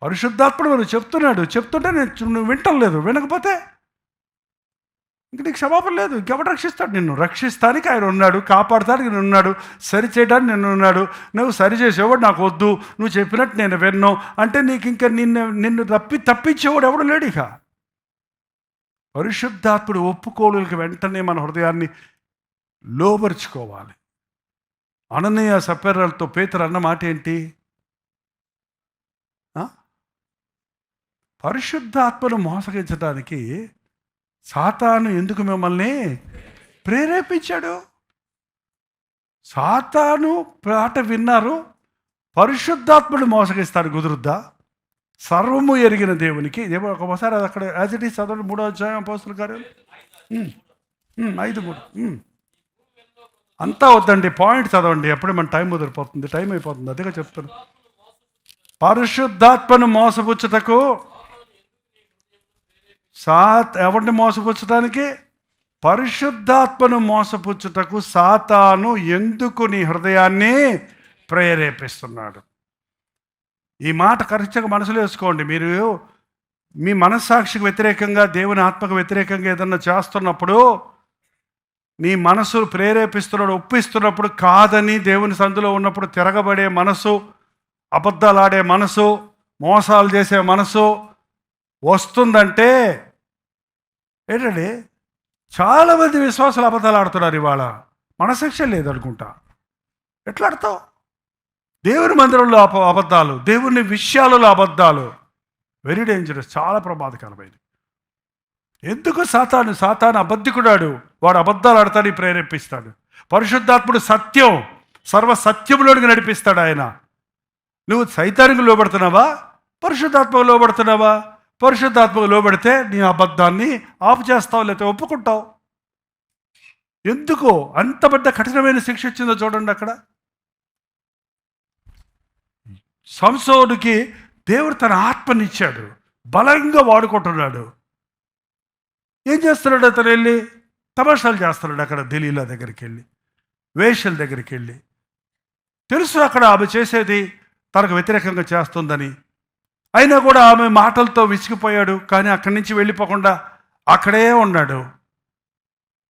పరిశుద్ధాత్ముడు మనం చెప్తుంటే నువ్వు వింటం లేదు. వినకపోతే ఇంక నీకు క్షమాపణ లేదు. ఇంకెవడు రక్షిస్తాడు? నిన్ను రక్షిస్తానికి ఆయన ఉన్నాడు, కాపాడతానికి నేను ఉన్నాడు, సరి చేయడానికి నేను ఉన్నాడు. నువ్వు సరి చేసేవాడు నాకు వద్దు, నువ్వు చెప్పినట్టు నేను విన్ను అంటే నీకు ఇంకా నిన్ను తప్పించేవాడు ఎవడు లేడు. ఇక పరిశుద్ధాత్ముడు ఒప్పుకోలుకి వెంటనే మన హృదయాన్ని లోబరుచుకోవాలి. అననీయ సప్ఫీరాలతో పేతురు అన్న మాట ఏంటి? పరిశుద్ధాత్మను మోసగించడానికి సాతాను ఎందుకు మిమ్మల్ని ప్రేరేపించాడు? సాతాను మాట విన్నారు, పరిశుద్ధాత్మను మోసగిస్తాడు, కుదురుద్దా? సర్వము ఎరిగిన దేవునికి ఒకసారి అది అక్కడ యాజ్ ఇట్ ఈస్ చదవండి. 3వ అధ్యాయం అపోస్తలుల కార్యాలు 5:3. అంతా వద్దండి, పాయింట్ చదవండి. అప్పుడే మన టైం వదిలిపోతుంది, టైం అయిపోతుంది. అదిగా చెప్తాను. పరిశుద్ధాత్మను మోసపుచ్చుటకు ఎవరిని మోసపుచ్చటానికి? పరిశుద్ధాత్మను మోసపుచ్చుటకు సాతాను ఎందుకు నీ హృదయాన్ని ప్రేరేపిస్తున్నాడు? ఈ మాట ఖచ్చితంగా మనసులో వేసుకోండి. మీరు మీ మనస్సాక్షికి వ్యతిరేకంగా, దేవుని ఆత్మకు వ్యతిరేకంగా ఏదన్నా చేస్తున్నప్పుడు, నీ మనసు ప్రేరేపిస్తున్నాడు, ఒప్పిస్తున్నప్పుడు, కాదని దేవుని సందులో ఉన్నప్పుడు తిరగబడే మనసు, అబద్ధాలు ఆడే మనసు, మోసాలు చేసే మనసు వస్తుందంటే ఏంటండి? చాలామంది విశ్వాసాలు అబద్ధాలు ఆడుతున్నారు ఇవాళ. మనశిక్ష లేదనుకుంటా. ఎట్లా ఆడతావు? దేవుని మందిరంలో అబద్ధాలు, దేవుని విషయాలలో అబద్ధాలు వెరీ డేంజరస్, చాలా ప్రమాదకరమైనది. ఎందుకు? సాతాను అబద్ధికుడాడు, వాడు అబద్ధాలు ఆడతాడు, ప్రేరేపిస్తాడు. పరిశుద్ధాత్ముడు సత్యం, సర్వసత్యంలోనికి నడిపిస్తాడు ఆయన. నువ్వు సైతానికి లోబడుతున్నావా, పరిశుద్ధాత్మకు లోబడుతున్నావా? పరిశుద్ధాత్మకు లోబడితే నీ అబద్ధాన్ని ఆపు చేస్తావు, లేకపోతే ఒప్పుకుంటావు. ఎందుకు అంత పెద్ద కఠినమైన శిక్ష ఇచ్చిందో చూడండి. అక్కడ సంసోనుకి దేవుడు తన ఆత్మనిచ్చాడు, బలంగా వాడుకుంటున్నాడు. ఏం చేస్తున్నాడు? అతను వెళ్ళి తమాషాలు చేస్తున్నాడు. అక్కడ దలీలా దగ్గరికి వెళ్ళి, వేశ్యల దగ్గరికి వెళ్ళి, తెలుసు అక్కడ ఆమె చేసేది తనకు వ్యతిరేకంగా చేస్తుందని. అయినా కూడా ఆమె మాటలతో విసిగిపోయాడు. కానీ అక్కడి నుంచి వెళ్ళిపోకుండా అక్కడే ఉన్నాడు.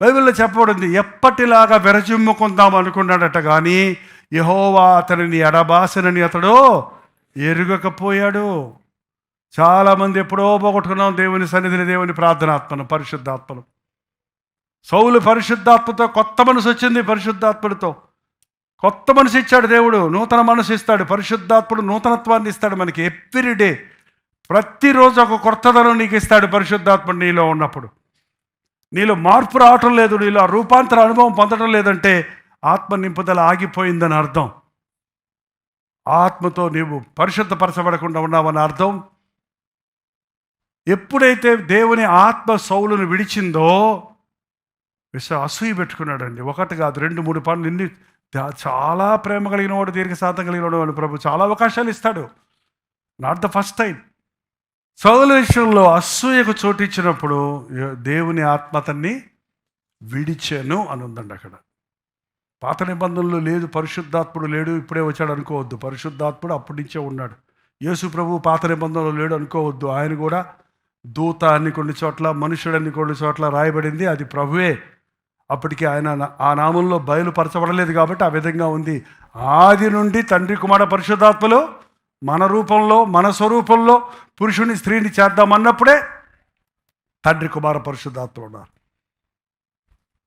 బైబిల్లో చెప్పబడింది, ఎప్పటిలాగా విరజిమ్ముకుందాం అనుకున్నాడట, కానీ యెహోవా అతనిని ఎడబాసనని అతడు ఎరుగకపోయాడు. చాలామంది ఎప్పుడో పోగొట్టుకున్నాం దేవుని సన్నిధిని, దేవుని ప్రార్థనాత్మను, పరిశుద్ధాత్మను. సౌలు పరిశుద్ధాత్మతో కొత్త మనసు వచ్చింది. పరిశుద్ధాత్మడితో కొత్త మనసు ఇచ్చాడు దేవుడు, నూతన మనసు ఇస్తాడు. పరిశుద్ధాత్ముడు నూతనత్వాన్ని ఇస్తాడు మనకి ఎవ్రీడే. ప్రతిరోజు ఒక కొత్తదనం నీకు ఇస్తాడు పరిశుద్ధాత్ముడు నీలో ఉన్నప్పుడు. నీలో మార్పు రావటం లేదు, నీలో ఆ రూపాంతర అనుభవం పొందడం లేదంటే ఆత్మ నింపుదల ఆగిపోయిందని అర్థం. ఆత్మతో నీవు పరిశుద్ధపరచబడకుండా ఉన్నావని అర్థం. ఎప్పుడైతే దేవుని ఆత్మ సౌలును విడిచిందో అసూయ పెట్టుకున్నాడండి. 1 కాదు 2, 3 పనులు. ఇన్ని చాలా ప్రేమ కలిగిన వాడు, దీర్ఘశాంతం కలిగిన వాడు అని ప్రభు చాలా అవకాశాలు ఇస్తాడు. Not the first time. సౌలు విషయంలో అసూయకు చోటు ఇచ్చినప్పుడు దేవుని ఆత్మ అతన్ని విడిచాను అని ఉందండి అక్కడ. పాత నిబంధనలు లేదు, పరిశుద్ధాత్ముడు లేడు, ఇప్పుడే వచ్చాడు అనుకోవద్దు. పరిశుద్ధాత్ముడు అప్పటి నుంచే ఉన్నాడు. యేసు ప్రభు పాత నిబంధనలు లేడు అనుకోవద్దు. ఆయన కూడా దూత అన్ని కొన్ని చోట్ల, మనుషుడన్ని కొన్ని చోట్ల రాయబడింది, అది ప్రభువే. అప్పటికి ఆయన ఆ నామంలో బయలుపరచబడలేదు కాబట్టి ఆ విధంగా ఉంది. ఆది నుండి తండ్రి కుమార పరిశుద్ధాత్మలో మన రూపంలో, మన స్వరూపంలో పురుషుని స్త్రీని చేద్దామన్నప్పుడే తండ్రి కుమార పరిశుద్ధాత్మ ఉన్నారు.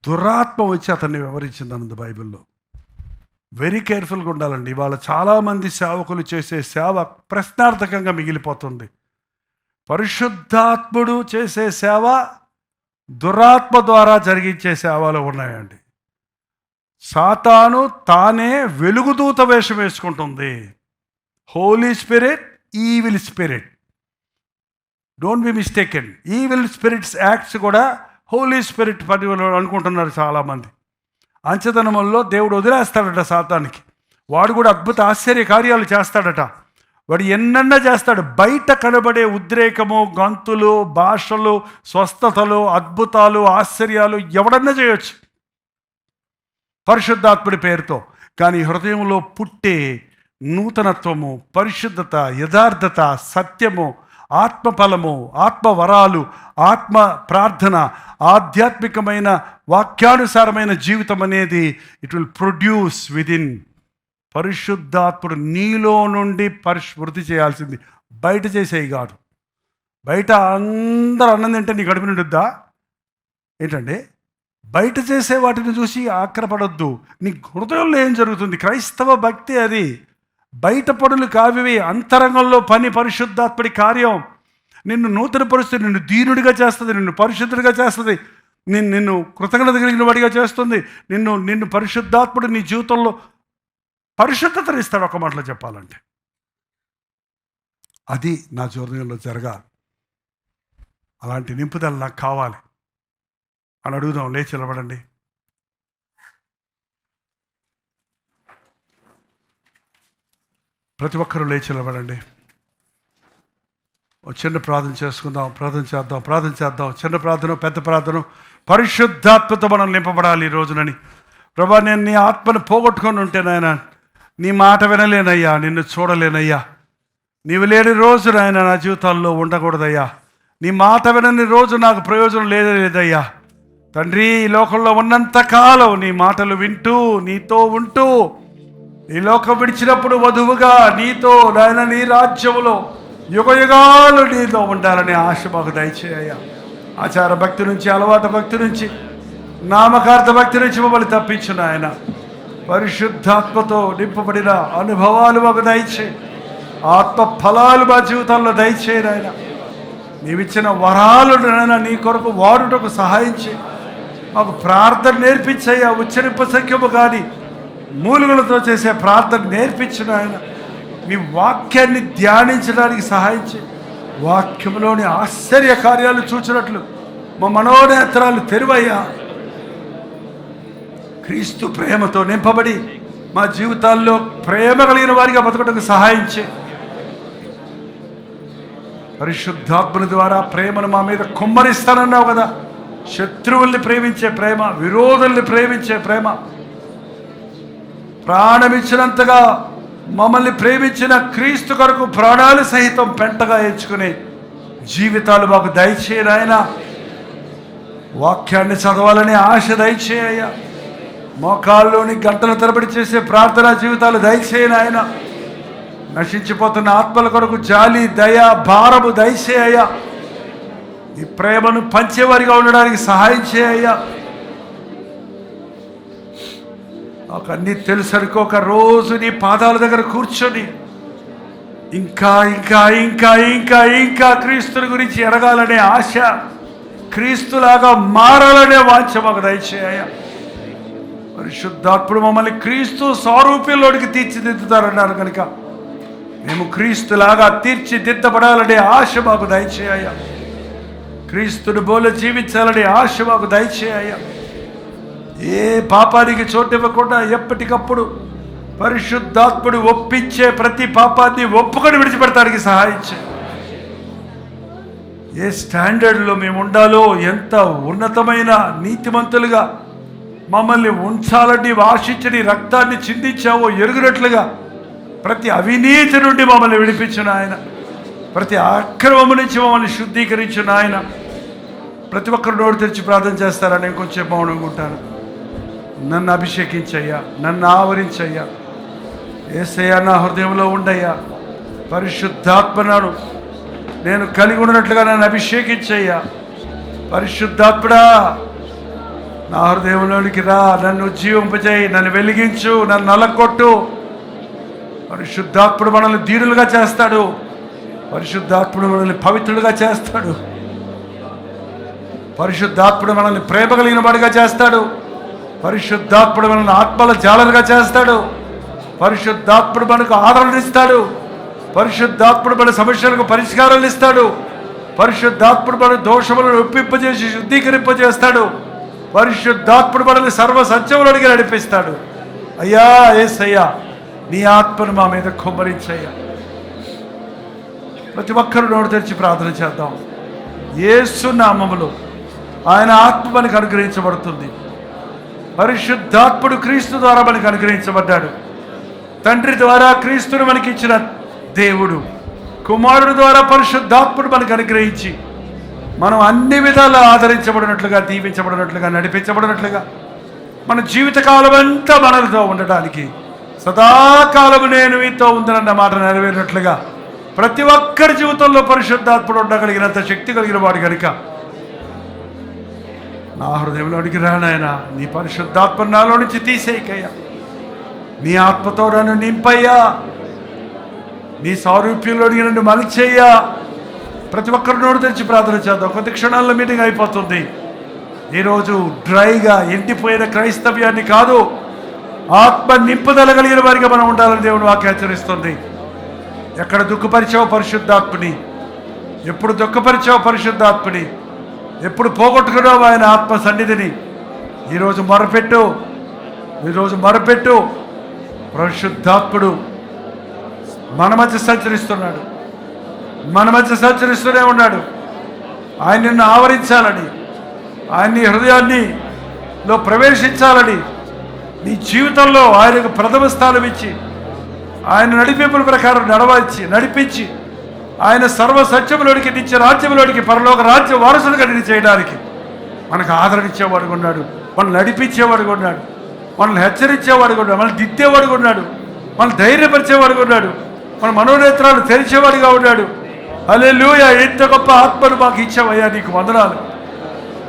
దురాత్మ వచ్చి అతన్ని వివరించింది అన్నది బైబిల్లో. వెరీ కేర్ఫుల్గా ఉండాలండి. ఇవాళ చాలామంది సేవకులు చేసే సేవ ప్రశ్నార్థకంగా మిగిలిపోతుంది. పరిశుద్ధాత్ముడు చేసే సేవ దురాత్మ ద్వారా జరిగించే సేవలు ఉన్నాయండి. సాతాను తానే వెలుగుదూత వేషం వేసుకుంటుంది. Holy spirit, evil spirit. Don't be mistaken. Evil spirits acts కూడా హోలీ స్పిరిట్ పని అనుకుంటున్నారు చాలామంది. అంచెతనముల్లో దేవుడు వదిలేస్తాడట సాతానికి. వాడు కూడా అద్భుత ఆశ్చర్య కార్యాలు చేస్తాడట. వాడు ఎన్నన్నా చేస్తాడు. బయట కనబడే ఉద్రేకము, గంతులు, భాషలు, స్వస్థతలు, అద్భుతాలు, ఆశ్చర్యాలు ఎవడన్నా చేయొచ్చు పరిశుద్ధాత్ముడి పేరుతో. కానీ హృదయంలో పుట్టే నూతనత్వము, పరిశుద్ధత, యథార్థత, సత్యము, ఆత్మఫలము, ఆత్మవరాలు, ఆత్మ ప్రార్థన, ఆధ్యాత్మికమైన వాక్యానుసారమైన జీవితం అనేది ఇట్ విల్ ప్రొడ్యూస్ విదిన్. పరిశుద్ధాత్ముడు నీలో నుండి వృద్ధి చేయాల్సింది, బయట చేసేవి కాదు. బయట అందరూ అన్నం తింటే నీ కడుపు నిండుద్దా ఏంటండి? బయట చేసే వాటిని చూసి ఆక్రపడొద్దు. నీ హృదయంలో ఏం జరుగుతుంది? క్రైస్తవ భక్తి అది. బయట పనులు కావివి, అంతరంగంలో పని పరిశుద్ధాత్ముడి కార్యం. నిన్ను నూతనపరుస్తుంది, నిన్ను దీనుడిగా చేస్తుంది, నిన్ను పరిశుద్ధుడిగా చేస్తుంది, నిన్ను కృతజ్ఞత కలిగిన వాడిగా చేస్తుంది. నిన్ను పరిశుద్ధాత్ముడు నీ జీవితంలో పరిశుద్ధతను ఇస్తాడు. ఒక మాటలో చెప్పాలంటే అది నా హృదయంలో జరగాలి. అలాంటి నింపుదల నాకు కావాలి అని అడుగుదాం. లేచి నిలబడండి. ప్రతి ఒక్కరూ లేచి నిలబడండి. చిన్న ప్రార్థన చేసుకుందాం, ప్రార్థన చేద్దాం. చిన్న ప్రార్థన, పెద్ద ప్రార్థన. పరిశుద్ధాత్మతో మనం నింపబడాలి ఈ రోజునని. ప్రభా, నేను నీ ఆత్మను పోగొట్టుకొని ఉంటే నాయన నీ మాట వినలేనయ్యా, నిన్ను చూడలేనయ్యా. నీవు లేని రోజు నాయన నా జీవితాల్లో ఉండకూడదయ్యా. నీ మాట వినని రోజు నాకు ప్రయోజనం లేదయ్యా. తండ్రి, ఈ లోకంలో ఉన్నంతకాలం నీ మాటలు వింటూ నీతో ఉంటూ, ఈ లోకం విడిచినప్పుడు వధువుగా నీతో నాయన నీ రాజ్యములో యుగయుగాలు నీతో ఉండాలని ఆశ మాకు దయచేయ్యా. ఆచార భక్తి నుంచి, అలవాటు భక్తి నుంచి, నామకార్థ భక్తి నుంచి మమ్మల్ని తప్పించిన ఆయన పరిశుద్ధాత్మతో నింపబడిన అనుభవాలు మాకు దయచే. ఆత్మ ఫలాలు మా జీవితాల్లో దయచేయను ఆయన. నీవిచ్చిన వరాలు నాయన నీ కొరకు వాడుటకు సహాయం చేయి. మాకు ప్రార్థన నేర్పించయ్యా. ఉచ్చరింప సఖ్యము కానీ మూలుగులతో చేసే ప్రార్థన నేర్పించిన ఆయన. మీ వాక్యాన్ని ధ్యానించడానికి సహాయం చేయి. వాక్యంలోని ఆశ్చర్య కార్యాలు చూచినట్లు మా మనోనేత్రాలు తెరువయ్యా. క్రీస్తు ప్రేమతో నింపబడి మా జీవితాల్లో ప్రేమ కలిగిన వారిగా బతకడానికి సహాయం చేయి. పరిశుద్ధాత్మని ద్వారా ప్రేమను మా మీద కుమ్మరిస్తానన్నావు కదా. శత్రువుల్ని ప్రేమించే ప్రేమ, విరోధుల్ని ప్రేమించే ప్రేమ, ప్రాణమిచ్చినంతగా మమ్మల్ని ప్రేమించిన క్రీస్తు కొరకు ప్రాణాలు సహితం పెంటగా ఎంచుకునే జీవితాలు మాకు దయచేయ ఆయన. వాక్యాన్ని చదవాలని ఆశ దయచేయ. మోకాల్లోని గంటల తరబడి చేసే ప్రార్థనా జీవితాలు దయచేయ ఆయన. నశించిపోతున్న ఆత్మల కొరకు జాలి, దయ, భారము దయచేయ. ఈ ప్రేమను పంచేవారిగా ఉండడానికి సహాయం చేయ. నాకు అన్నీ తెలుసు అనుకోక రోజు నీ పాదాల దగ్గర కూర్చొని ఇంకా ఇంకా ఇంకా ఇంకా ఇంకా క్రీస్తుని గురించి ఎరగాలనే ఆశ, క్రీస్తులాగా మారాలనే వాంఛ మాకు దయచేయ. పరిశుద్ధాత్ముడు మమ్మల్ని క్రీస్తు స్వరూపంలోనికి తీర్చిదిద్దుతారన్నారు కనుక మేము క్రీస్తులాగా తీర్చిదిద్దబడాలనే ఆశ మాకు దయచేయ. క్రీస్తుని బోల జీవించాలనే ఆశ మాకు దయచేయ. ఏ పాపానికి చోటివ్వకుండా ఎప్పటికప్పుడు పరిశుద్ధాత్ముడు ఒప్పించే ప్రతి పాపాన్ని ఒప్పుకొని విడిచిపెడతానికి సహాయం చేయి. ఏ స్టాండర్డ్లో మేము ఉండాలో, ఎంత ఉన్నతమైన నీతిమంతులుగా మమ్మల్ని ఉంచాలని ఆశించని రక్తాన్ని చిందించావో ఎరుగునట్లుగా ప్రతి అవినీతి నుండి మమ్మల్ని విడిపించిన ఆయన, ప్రతి అక్రమము నుంచి మమ్మల్ని శుద్ధీకరించిన ఆయన. ప్రతి ఒక్కరు నోరు తెరిచి ప్రార్థన చేస్తారా? నేను కొంచెం మౌనంగా ఉంటాను. నన్ను అభిషేకించయ్యా, నన్ను ఆవరించయ్యా. యేసయ్యా నా హృదయంలో ఉండయ్యా. పరిశుద్ధాత్మను నేను కలిగి ఉన్నట్లుగా నన్ను అభిషేకించయ్యా. పరిశుద్ధాత్ముడా నా హృదయంలోనికి రా, నన్ను జీవింపజేయి, నన్ను వెలిగించు, నన్ను నలకొట్టు. పరిశుద్ధాత్ముడు మనల్ని దీనులుగా చేస్తాడు. పరిశుద్ధాత్ముడు మనల్ని పవిత్రులుగా చేస్తాడు. పరిశుద్ధాత్ముడు మనల్ని ప్రేమ కలిగిన వాడిగా చేస్తాడు. పరిశుద్ధాత్ముడు మనల్ని ఆత్మల జాలరుగా చేస్తాడు. పరిశుద్ధాత్ముడు మనకు ఆదరణ ఇస్తాడు. పరిశుద్ధాత్ముడు మన సమస్యలకు పరిష్కారాలు ఇస్తాడు. పరిశుద్ధాత్ముడు మన దోషములను ఒప్పింపజేసి శుద్ధీకరింపజేస్తాడు. పరిశుద్ధాత్ముడు మనల్ని సర్వ సత్యములకి నడిపిస్తాడు. అయ్యా యేసయ్యా, నీ ఆత్మను మా మీద కుమ్మరించయ్యా. ప్రతి ఒక్కరు నోరు తెరిచి ప్రార్థన చేద్దాం. యేసు నామములో ఆయన ఆత్మ మనకు అనుగ్రహించబడుతుంది. పరిశుద్ధాత్ముడు క్రీస్తు ద్వారా మనకు అనుగ్రహించబడ్డాడు. తండ్రి ద్వారా క్రీస్తును మనకి ఇచ్చిన దేవుడు కుమారుడు ద్వారా పరిశుద్ధాత్ముడు మనకు అనుగ్రహించి మనం అన్ని విధాలా ఆదరించబడినట్లుగా, దీవించబడినట్లుగా, నడిపించబడినట్లుగా మన జీవితకాలం అంతా మనలతో ఉండటానికి, సదాకాలము నేను మీతో ఉందనన్న మాట నెరవేరినట్లుగా ప్రతి ఒక్కరి జీవితంలో పరిశుద్ధాత్ముడు ఉండగలిగినంత శక్తి కలిగిన వాడు కనుక నా హృదయంలోనికి రానాయన, నీ పరిశుద్ధాత్మ నాలో నుంచి తీసేయకయ్యా. నీ ఆత్మతో నన్ను నింపయ్యా. నీ సారూప్యంలోనికి నన్ను మలిచేయ్యా. ప్రతి ఒక్కరు నోరు తెరిచి ప్రార్థన చేద్దాం. కొద్ది క్షణాల్లో మీటింగ్ అయిపోతుంది. ఈరోజు డ్రైగా ఎండిపోయిన క్రైస్తవ్యాన్ని కాదు, ఆత్మ నింపుదల కలిగిన వారిగా మనం ఉండాలని దేవుడు వాక్యం హెచ్చరిస్తుంది. ఎక్కడ దుఃఖపరిచావు పరిశుద్ధాత్మని, ఎప్పుడు దుఃఖపరిచావు పరిశుద్ధాత్మని, ఎప్పుడు పోగొట్టుకున్నావు ఆయన ఆత్మ సన్నిధిని, ఈరోజు మొరపెట్టు. ఈరోజు మొరపెట్టు. పరిశుద్ధాత్ముడు మన మధ్య సంచరిస్తున్నాడు. మన మధ్య సంచరిస్తూనే ఉన్నాడు. ఆయన నిన్ను ఆవరించాలని, ఆయన నీ హృదయాన్ని లో ప్రవేశించాలని, నీ జీవితంలో ఆయనకు ప్రథమ స్థానం ఇచ్చి ఆయన నడిపింపుల ప్రకారం నడిపించి ఆయన సర్వ సత్యములోనికి, నిత్య రాజ్యములోనికి, పరలోక రాజ్య వారసులుగా నిన్ను చేయడానికి మనకు ఆదరణ ఇచ్చేవాడుగా ఉన్నాడు. మనల్ని నడిపించేవాడుగా ఉన్నాడు. మనల్ని హెచ్చరించేవాడుగా ఉన్నాడు. మనల్ని దిద్దేవాడుగా ఉన్నాడు. మనల్ని ధైర్యపరిచేవాడుగా ఉన్నాడు. మన మనోనేత్రాలు తెరిచేవాడిగా ఉన్నాడు. హల్లెలూయా. ఎంత గొప్ప ఆత్మను మాకు ఇచ్చావయ్యా, నీకు వందనాలు.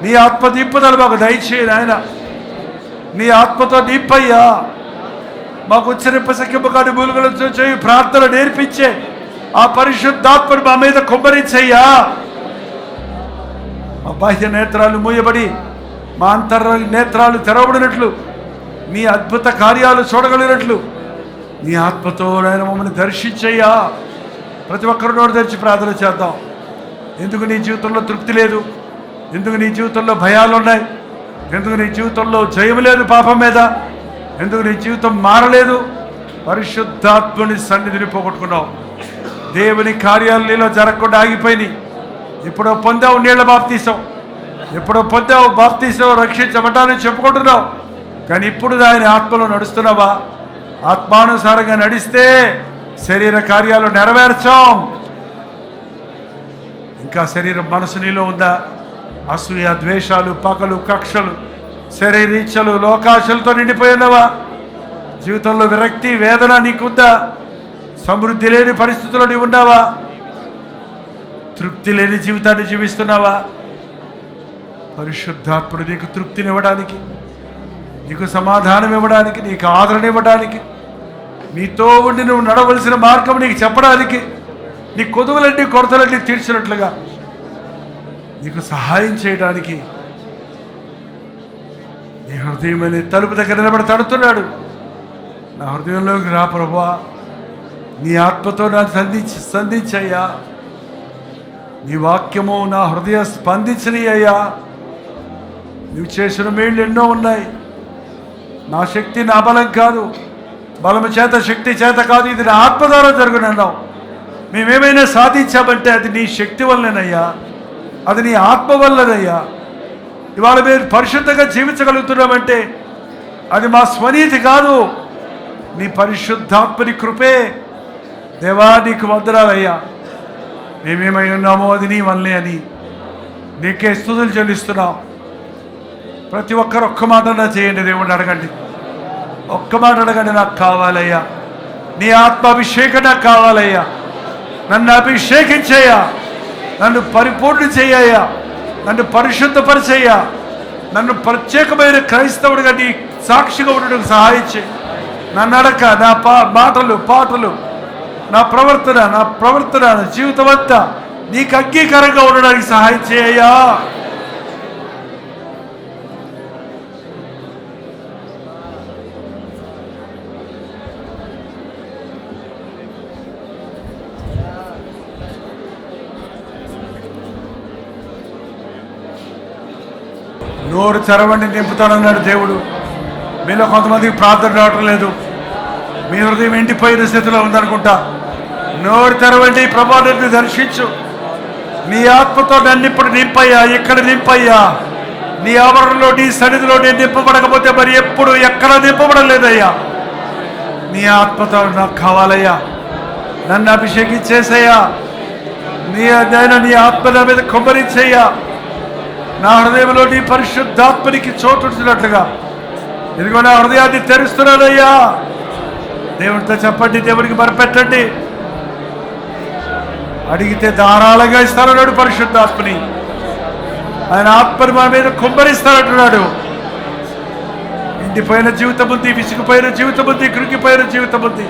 నీ ఆత్మ దింపుదలు మాకు దయచేయి ఆయన. నీ ఆత్మతో నింపయ్యా. మాకు ఉచ్చరింపశక్యము కాని మూలుగులతో చేయి ప్రార్థన నేర్పించే ఆ పరిశుద్ధాత్మను మా మీద కుమ్మరించయ్యా. మా బాహ్య నేత్రాలు మూయబడి మా అంతర్ నేత్రాలు తెరవబడినట్లు, నీ అద్భుత కార్యాలు చూడగలిగినట్లు నీ ఆత్మతో ఆయన మమ్మల్ని దర్శించయ్యా. ప్రతి ఒక్కరు నోరు తెరిచి ప్రార్థన చేద్దాం. ఎందుకు నీ జీవితంలో తృప్తి లేదు? ఎందుకు నీ జీవితంలో భయాలు ఉన్నాయి? ఎందుకు నీ జీవితంలో జయం లేదు పాపం మీద? ఎందుకు నీ జీవితం మారలేదు? పరిశుద్ధాత్మని సన్నిధిని పోగొట్టుకున్నావు. దేవుని కార్యాలు నీలో జరగకుండా ఆగిపోయినాయి. ఎప్పుడో పొందావు నీళ్ల బాప్తీసం, ఎప్పుడో పొందావు బాప్తీసం, రక్షించబడ్డానని చెప్పుకుంటున్నావు. కానీ ఇప్పుడు ఆయన ఆత్మలో నడుస్తున్నావా? ఆత్మానుసారంగా నడిస్తే శరీర కార్యాలు నెరవేర్చాం. ఇంకా శరీరం మనసు నీలో ఉందా? అసూయ, ద్వేషాలు, పగలు, కక్షలు, శరీరీచ్ఛలు, లోకాశలతో నిండిపోయినవా? జీవితంలో విరక్తి, వేదన నీకుందా? సమృద్ధి లేని పరిస్థితుల్లో నీవు ఉన్నావా? తృప్తి లేని జీవితాన్ని జీవిస్తున్నావా? పరిశుద్ధాత్ముడు నీకు తృప్తినివ్వడానికి, నీకు సమాధానం ఇవ్వడానికి, నీకు ఆదరణ ఇవ్వడానికి, నీతో ఉండి నువ్వు నడవలసిన మార్గం నీకు చెప్పడానికి, నీ కొదువులన్నీ కొరతలన్నీ తీర్చినట్లుగా నీకు సహాయం చేయడానికి నీ హృదయం అనే తలుపు దగ్గర నిలబడి తడుతున్నాడు. నా హృదయంలోకి రా ప్రభువా, నీ ఆత్మతో నన్ను సంధించయ్యా. నీ వాక్యము నా హృదయ స్పందించనయ్యా. నువ్వు చేసిన మేళ్ళు ఎన్నో ఉన్నాయి. నా శక్తి నా బలం కాదు, బలము చేత శక్తి చేత కాదు, ఇది నా ఆత్మ ద్వారా జరుగునన్నావు. మేమేమైనా సాధించామంటే అది నీ శక్తి వల్లనేనయ్యా, అది నీ ఆత్మ వల్లనయ్యా. ఇవాళ మీరు పరిశుద్ధంగా జీవించగలుగుతున్నామంటే అది మా స్వనీతి కాదు, నీ పరిశుద్ధాత్మని కృపే. దేవా నీకు వందనాలయ్యా. మేమేమై ఉన్నామో అది నీ వల్లే అని నీకే స్తుతులు చెల్లిస్తున్నాం. ప్రతి ఒక్కరు ఒక్క మాట నా చేయండి. దేవుడిని అడగండి, ఒక్క మాట అడగండి. నాకు కావాలయ్యా, నీ ఆత్మ అభిషేకం నాకు కావాలయ్యా. నన్ను అభిషేకించయ్యా, నన్ను పరిపూర్ణ చేయ్యా, నన్ను పరిశుద్ధపరిచయ్యా, నన్ను ప్రత్యేకమైన క్రైస్తవుడిగా నీ సాక్షిగా ఉండడానికి సహాయం చేయి. నా నడక, నా మాటలు, పాటలు, నా ప్రవర్తన నా జీవితం అంతా నీకు అంగీకారంగా ఉండడానికి సహాయం చేయ్యా. నోరు తెరవండి నింపుతానన్నాడు దేవుడు. మీలో కొంతమందికి ప్రార్థన రావటం లేదు, మీ హృదయం ఎండిపోయిన స్థితిలో ఉందనుకుంటా. నోరు తెరవండి, ప్రభువా నన్ను దర్శించు, నీ ఆత్మతో నన్ను ఇప్పుడు నింపయ్యా, ఇక్కడ నింపయ్యా. నీ ఆవరణలో నీ సన్నిధిలో నేను నింపబడకపోతే మరి ఎప్పుడు ఎక్కడ నింపబడలేదయ్యా. నీ ఆత్మతో నాకు కావాలయ్యా, నన్ను అభిషేకించేసయ్యా. నీ ఆత్మ నా మీద కుమ్మరించయ్యా. నా హృదయంలో నీ పరిశుద్ధాత్మనికి చోటుంచినట్లుగా ఇదిగో నా హృదయాన్ని తెరుస్తున్నానయ్యా. దేవుడితో చెప్పండి, దేవుడికి మరపెట్టండి. అడిగితే ధారాళంగా ఇస్తానన్నాడు పరిశుద్ధాత్మని. ఆయన ఆత్మని మన మీద కుమ్మరిస్తానంటున్నాడు. ఎండిపోయిన జీవితం ఉంది, విసిగిపోయిన జీవితం ఉంది, కృంగిపోయిన జీవితం ఉంది.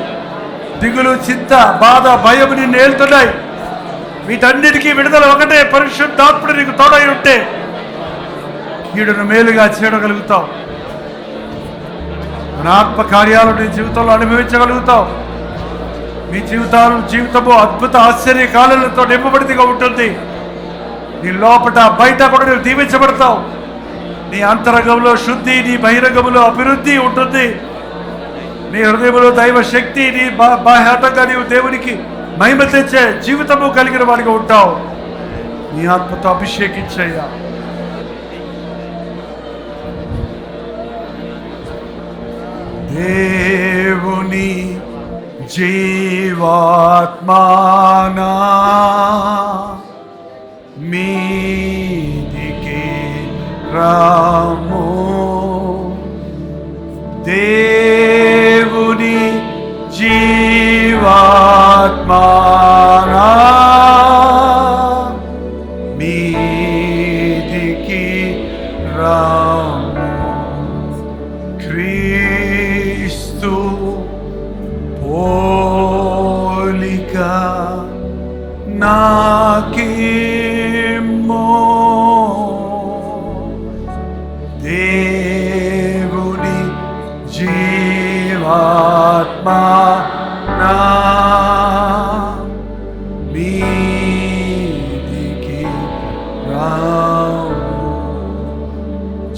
దిగులు, చింత, బాధ, భయం నిన్ను ఏలుతున్నాయి. వీటన్నిటికీ విడుదల ఒకటే, పరిశుద్ధాత్ముడు నీకు తోడై ఉంటే కీడును మేలుగా చేయగలుగుతావు. మన ఆత్మ కార్యాలు నీ జీవితంలో అనుభవించగలుగుతావు. మీ జీవితము అద్భుత ఆశ్చర్య కాలాలతో నింపబడిదిగా ఉంటుంది. నీ లోపల బయట కూడా నువ్వు దీవించబడతావు. నీ అంతరంగంలో శుద్ధి, నీ బహిరంగంలో అభివృద్ధి ఉంటుంది. నీ హృదయంలో దైవ శక్తి, నీ బాహ్యాతంగా నీవు దేవునికి మహిమ తెచ్చే జీవితము కలిగిన వాడిగా ఉంటావు. నీ ఆత్మతో అభిషేకించయ్యా. దేవుని జీవాత్మానా మీదికి రాము. దేవుని జీవాత్మానా మీదికి రాము. క్రీస్తు పోలిక నాకిమ్మో. దేవుని జీవాత్మా నా మీదికి రాము.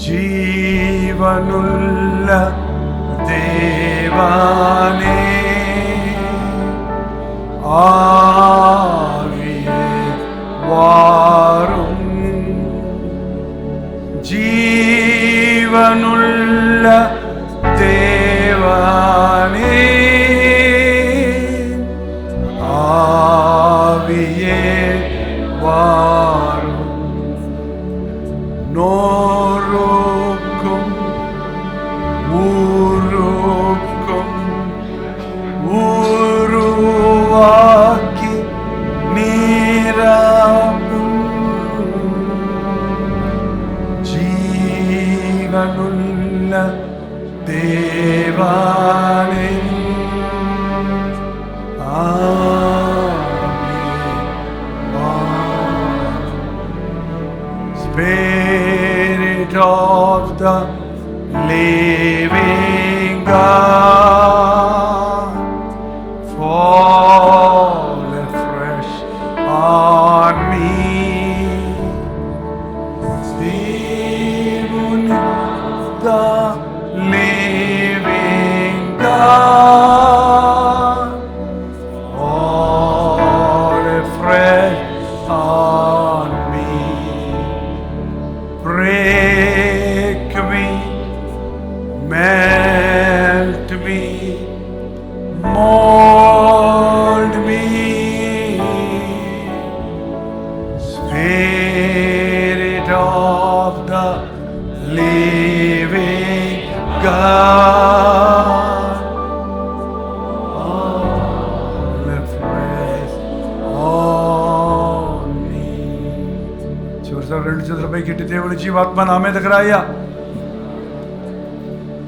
జీవనుల్ల దేవానే ఆవియే వారుం. జీవనుల్ల దేవానే ఆవియే వారుం. నోరుకుం ఊరుకుం ఊరువాకి నీరాము. జీవనుల్ల దేవానే Spirit of the living God, fall afresh on me. Spirit of the living God, fall afresh on me. Break me, melt me, mold me. Spirit of the living God, all afresh on me. చివరిసారి రెండు చేతులపై కెట్టి దేవుని జీవాత్మ నా మీదకి రాయ్యా.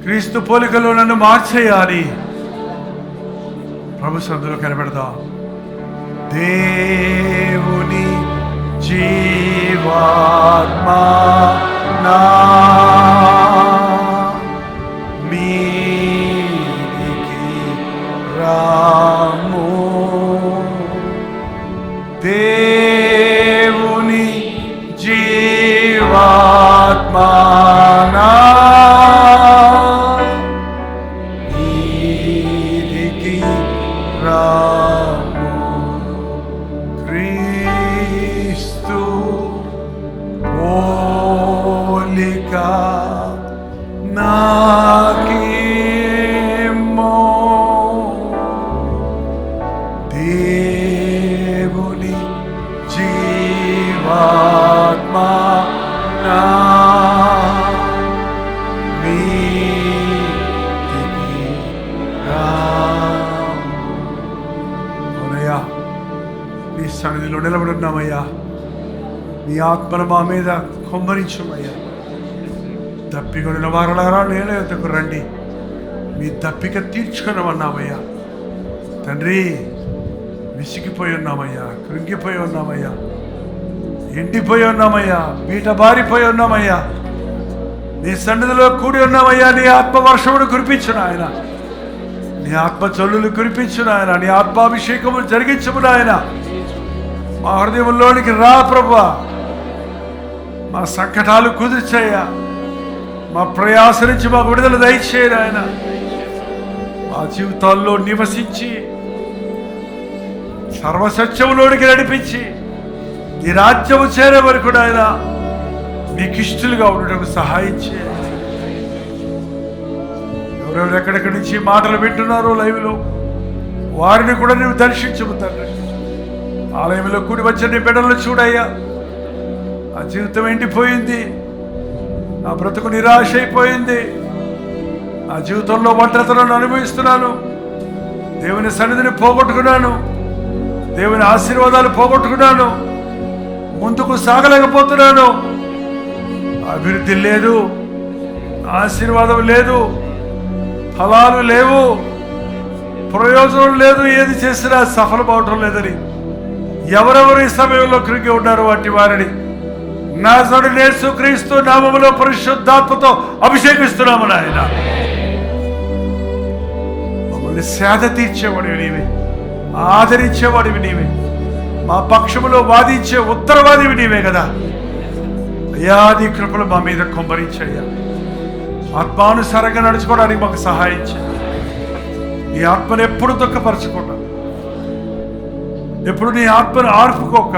క్రీస్తు పోలికలో నన్ను మార్చేయాలి. ప్రభు సన్నిధిలో కనబెడదాం. దేవుని జీవాత్మ నా మీదికి రాము. దేవుని జీవాత్మ నాకేమో దేవుని జీవాత్మ నా మీదికి అవునయ్యా, నీ సన్నిధిలో నిలబడి ఉన్నామయ్యా. నీ ఆత్మను మా మీద కుమ్మరించమయ్యా. దప్పికొనిన వారలారా నేల యొద్దకు రండి, మీ దప్పిక తీర్చుకున్నామన్నామయ్యా. తండ్రి, విసిగిపోయి ఉన్నామయ్యా, కృంగిపోయి ఉన్నామయ్యా, ఎండిపోయి ఉన్నామయ్యా, బీట బారిపోయి ఉన్నామయ్యా. నీ సన్నిధిలో కూడి ఉన్నామయ్యా. నీ ఆత్మ వర్షమును కురిపించు నాయన, నీ ఆత్మ చల్లులు కురిపించు నాయన, నీ ఆత్మాభిషేకము జరిగించము నాయన. మా హృదయంలోనికి రా ప్రభువా. మా సంకటాలు కుదిర్చయ్యా. మా ప్రయాస నుంచి మాకు విడుదల దయచేయను ఆయన. మా జీవితాల్లో నివసించి సర్వసత్యములోనికి నడిపించి నీ రాజ్యము చేరే వరకు ఆయన మీకు ఇష్టలుగా ఉండటం సహాయం చేయాలి. ఎవరెవరు ఎక్కడెక్కడి నుంచి మాటలు వింటున్నారో లైవ్లో, వారిని కూడా నువ్వు దర్శించము తండ్రి. ఆలయంలో కూడి వచ్చిన నీ బిడ్డలను చూడయ్యా. ఆ జీవితం ఎండిపోయింది, నా బ్రతుకు నిరాశ అయిపోయింది, నా జీవితంలో ఒంటరితనాన్ని అనుభవిస్తున్నాను, దేవుని సన్నిధిని పోగొట్టుకున్నాను, దేవుని ఆశీర్వాదాలు పోగొట్టుకున్నాను, ముందుకు సాగలేకపోతున్నాను. అభివృద్ధి లేదు, ఆశీర్వాదం లేదు, ఫలాలు లేవు, ప్రయోజనం లేదు, ఏది చేసినా సఫలమవటం లేదని ఎవరెవరు ఈ సమయంలో కృంగి ఉన్నారు వాటి వారిని నాజరేయుడైన యేసుక్రీస్తు నామములో పరిశుద్ధాత్మతో అభిషేకిస్తున్నాము నాయన. మమ్మల్ని సేద తీర్చేవాడివి నీవే, ఆదరించేవాడివి నీవే, మా పక్షములో వాదించే ఉత్తరవాదివి నీవే కదా అయ్యా. నీ కృపలు మా మీద కుమ్మరించయ్యా. ఆత్మానుసారంగా నడుచుకోవడానికి మాకు సహాయం చేయి. నీ ఆత్మను ఎప్పుడు దుఃఖపరచకుండా, ఎప్పుడు నీ ఆత్మను ఆర్పుకోక,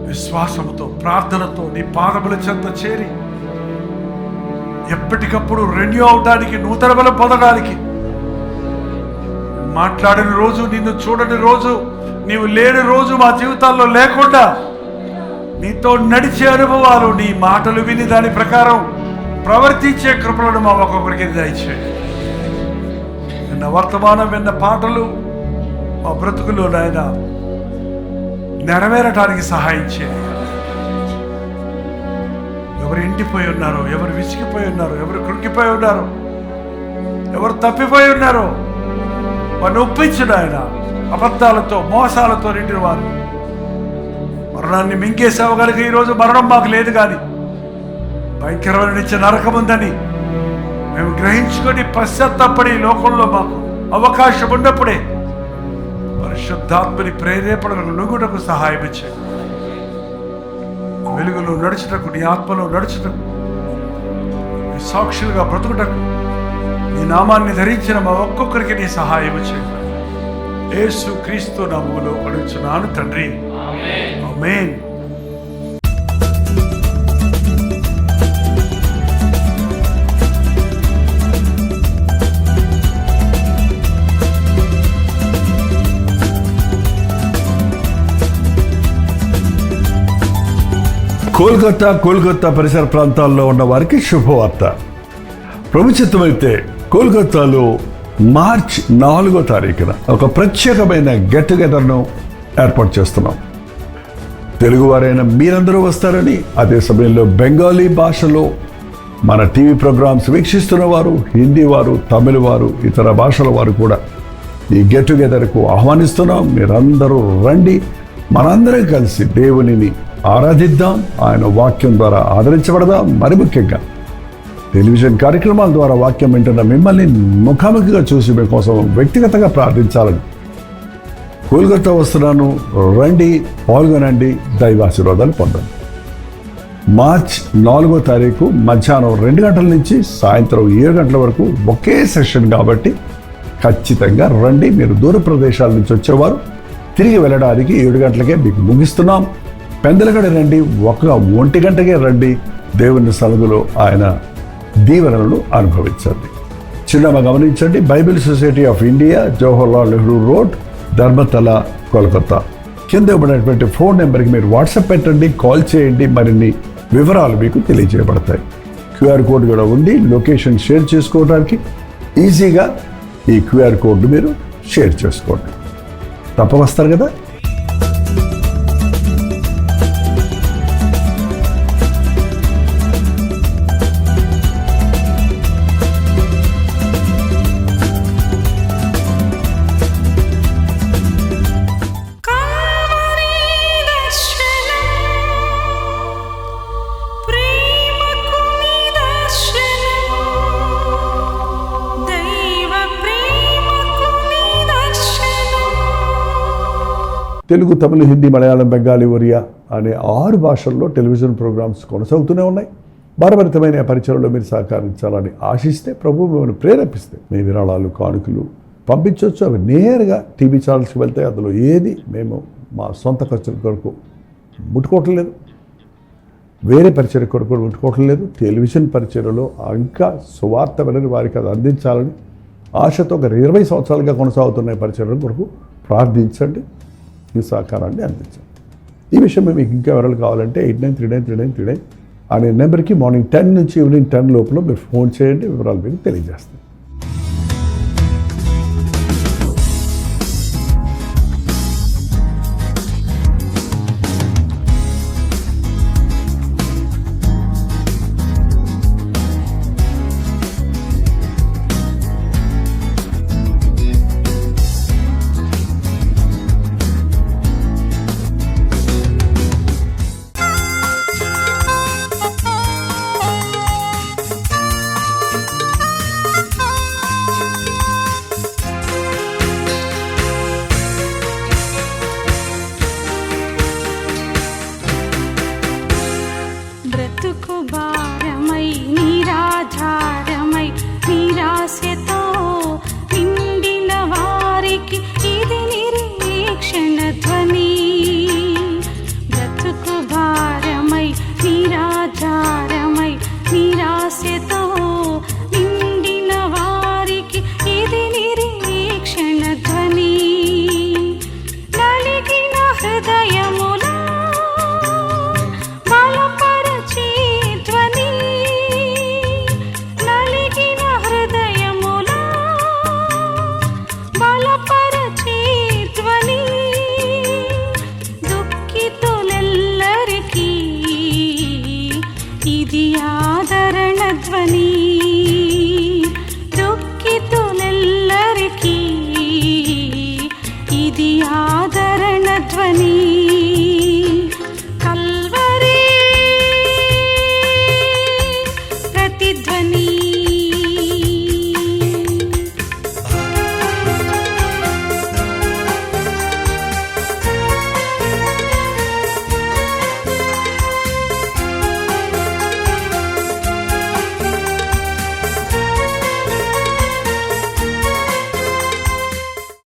విశ్వాసముతో ప్రార్థనతో నీ పాదముల చెంత చేరి ఎప్పటికప్పుడు రెన్యూ అవడానికి, నూతన బలం పొందడానికి, మాట్లాడిన రోజు, నిన్ను చూడని రోజు, నీవు లేని రోజు మా జీవితాల్లో లేకుండా నీతో నడిచే అనుభవాలు, నీ మాటలు విని దాని ప్రకారం ప్రవర్తించే కృపలను మా ఒక్కొక్కరికి దయచేయండి. విన్న వర్తమానం, విన్న పాటలు మా బ్రతుకులో నాయన నెరవేరటానికి సహాయం చేయాలి. ఎవరు ఎండిపోయి ఉన్నారో, ఎవరు విసిగిపోయి ఉన్నారో, ఎవరు కృంగిపోయి ఉన్నారో, ఎవరు తప్పిపోయి ఉన్నారో వారిని ఒప్పించు నాయన. అబద్ధాలతో, మోసాలతో నిండిన వారు మరణాన్ని మింగేసావు కనుక ఈరోజు మరణం మాకు లేదు, కానీ భయంకరమైన నిత్య నరకం ఉందని మేము గ్రహించుకొని పశ్చాత్తాపడి లోకంలో మాకు అవకాశం ఉన్నప్పుడే పరిశుద్ధాత్మని ప్రేరేపణలకు లొంగుటకు సహాయం ఇచ్చాయి. వెలుగులో నడుచుటకు, నీ ఆత్మలో నడుచుటకు, నీ సాక్షులుగా బ్రతుకుటకు, నీ నామాన్ని ధరించిన మా ఒక్కొక్కరికి నీ సహాయం ఇచ్చాయి. యేసు క్రీస్తు నామములో అడుగుచున్నాను తండ్రి, ఆమేన్. కోల్కతా పరిసర ప్రాంతాల్లో ఉన్న వారికి శుభవార్త. ప్రభుత్వమైతే కోల్కతాలో మార్చ్ 4వ తారీఖున ఒక ప్రత్యేకమైన గెట్ టుగెదర్ను ఏర్పాటు చేస్తున్నాం. తెలుగువారైన మీరందరూ వస్తారని, అదే సమయంలో బెంగాలీ భాషలో మన టీవీ ప్రోగ్రామ్స్ వీక్షిస్తున్న వారు, హిందీ వారు, తమిళ వారు, ఇతర భాషల వారు కూడా ఈ గెట్ టుగెదర్కు ఆహ్వానిస్తున్నాం. మీరందరూ రండి, మనందరం కలిసి దేవునిని ఆరాధిద్దాం, ఆయన వాక్యం ద్వారా ఆదరించబడదాం. మరి ముఖ్యంగా టెలివిజన్ కార్యక్రమాల ద్వారా వాక్యం వింటున్న మిమ్మల్ని ముఖాముఖిగా చూసి మీకోసం వ్యక్తిగతంగా ప్రార్థించాలని కోల్కతా వస్తున్నాను. రండి, పాల్గొనండి, దైవాశీర్వాదాలు పొందండి. మార్చ్ 4వ తారీఖు మధ్యాహ్నం 2 గంటల నుంచి సాయంత్రం 7 గంటల వరకు ఒకే సెషన్ కాబట్టి ఖచ్చితంగా రండి. మీరు దూర ప్రదేశాల నుంచి వచ్చేవారు తిరిగి వెళ్ళడానికి 7 గంటలకే మీకు ముగిస్తున్నాం. పెందలగడ రండి, 1 గంటకే రండి. దేవుని సన్నిధిలో ఆయన దీవెనలను అనుభవించండి. చిన్నగా గమనించండి, Bible Society of India, Jawaharlal Nehru road, Dharmatala, Kolkata. కింద ఇవ్వబడినటువంటి ఫోన్ నెంబర్కి మీరు వాట్సాప్ పెట్టండి, కాల్ చేయండి, మరిన్ని వివరాలు మీకు తెలియజేయబడతాయి. క్యూఆర్ కోడ్ కూడా ఉంది. లొకేషన్ షేర్ చేసుకోవడానికి ఈజీగా ఈ క్యూఆర్ కోడ్ను మీరు షేర్ చేసుకోండి. తప్ప వస్తారు కదా. తెలుగు, తమిళ, హిందీ, మలయాళం, బెంగాలీ, ఒరియా అనే 6 భాషల్లో టెలివిజన్ ప్రోగ్రామ్స్ కొనసాగుతూనే ఉన్నాయి. భారభరితమైన పరిచయంలో మీరు సహకరించాలని ఆశిస్తే, ప్రభు మిమ్మల్ని ప్రేరేపిస్తే మీ విరాళాలు, కానుకలు పంపించవచ్చు. అవి నేరుగా టీవీ ఛానల్స్కి వెళ్తాయి. అందులో ఏది మేము మా సొంత ఖర్చుల కొరకు ముట్టుకోవటం లేదు, వేరే పరిచయ కొరకు ముట్టుకోవటం లేదు. టెలివిజన్ పరిచయలో ఇంకా సువార్త వినని వారికి అది అందించాలని ఆశతో ఒక 20 సంవత్సరాలుగా కొనసాగుతున్న పరిచయం కొరకు ప్రార్థించండి, ఈ సహకారాన్ని అందించండి. ఈ విషయం మీకు ఇంకా వివరాలు కావాలంటే 89393939 అనే నెంబర్కి మార్నింగ్ 10 నుంచి ఈవినింగ్ 10 లోపల మీరు ఫోన్ చేయండి, వివరాలు మీకు తెలియజేస్తాను. బ్రతుకు భారమై నిరాధారమై నిరాశతో నిండిన వారికి ఇది నిరీక్షణ ధ్వని. బ్రతుకు భారమై నిరాధారమై నిరాశతో నిండిన వారికి ఇది నిరీక్షణ ధ్వని. నలిగిన హృదయముల ఇది ఆదరణ ధ్వని.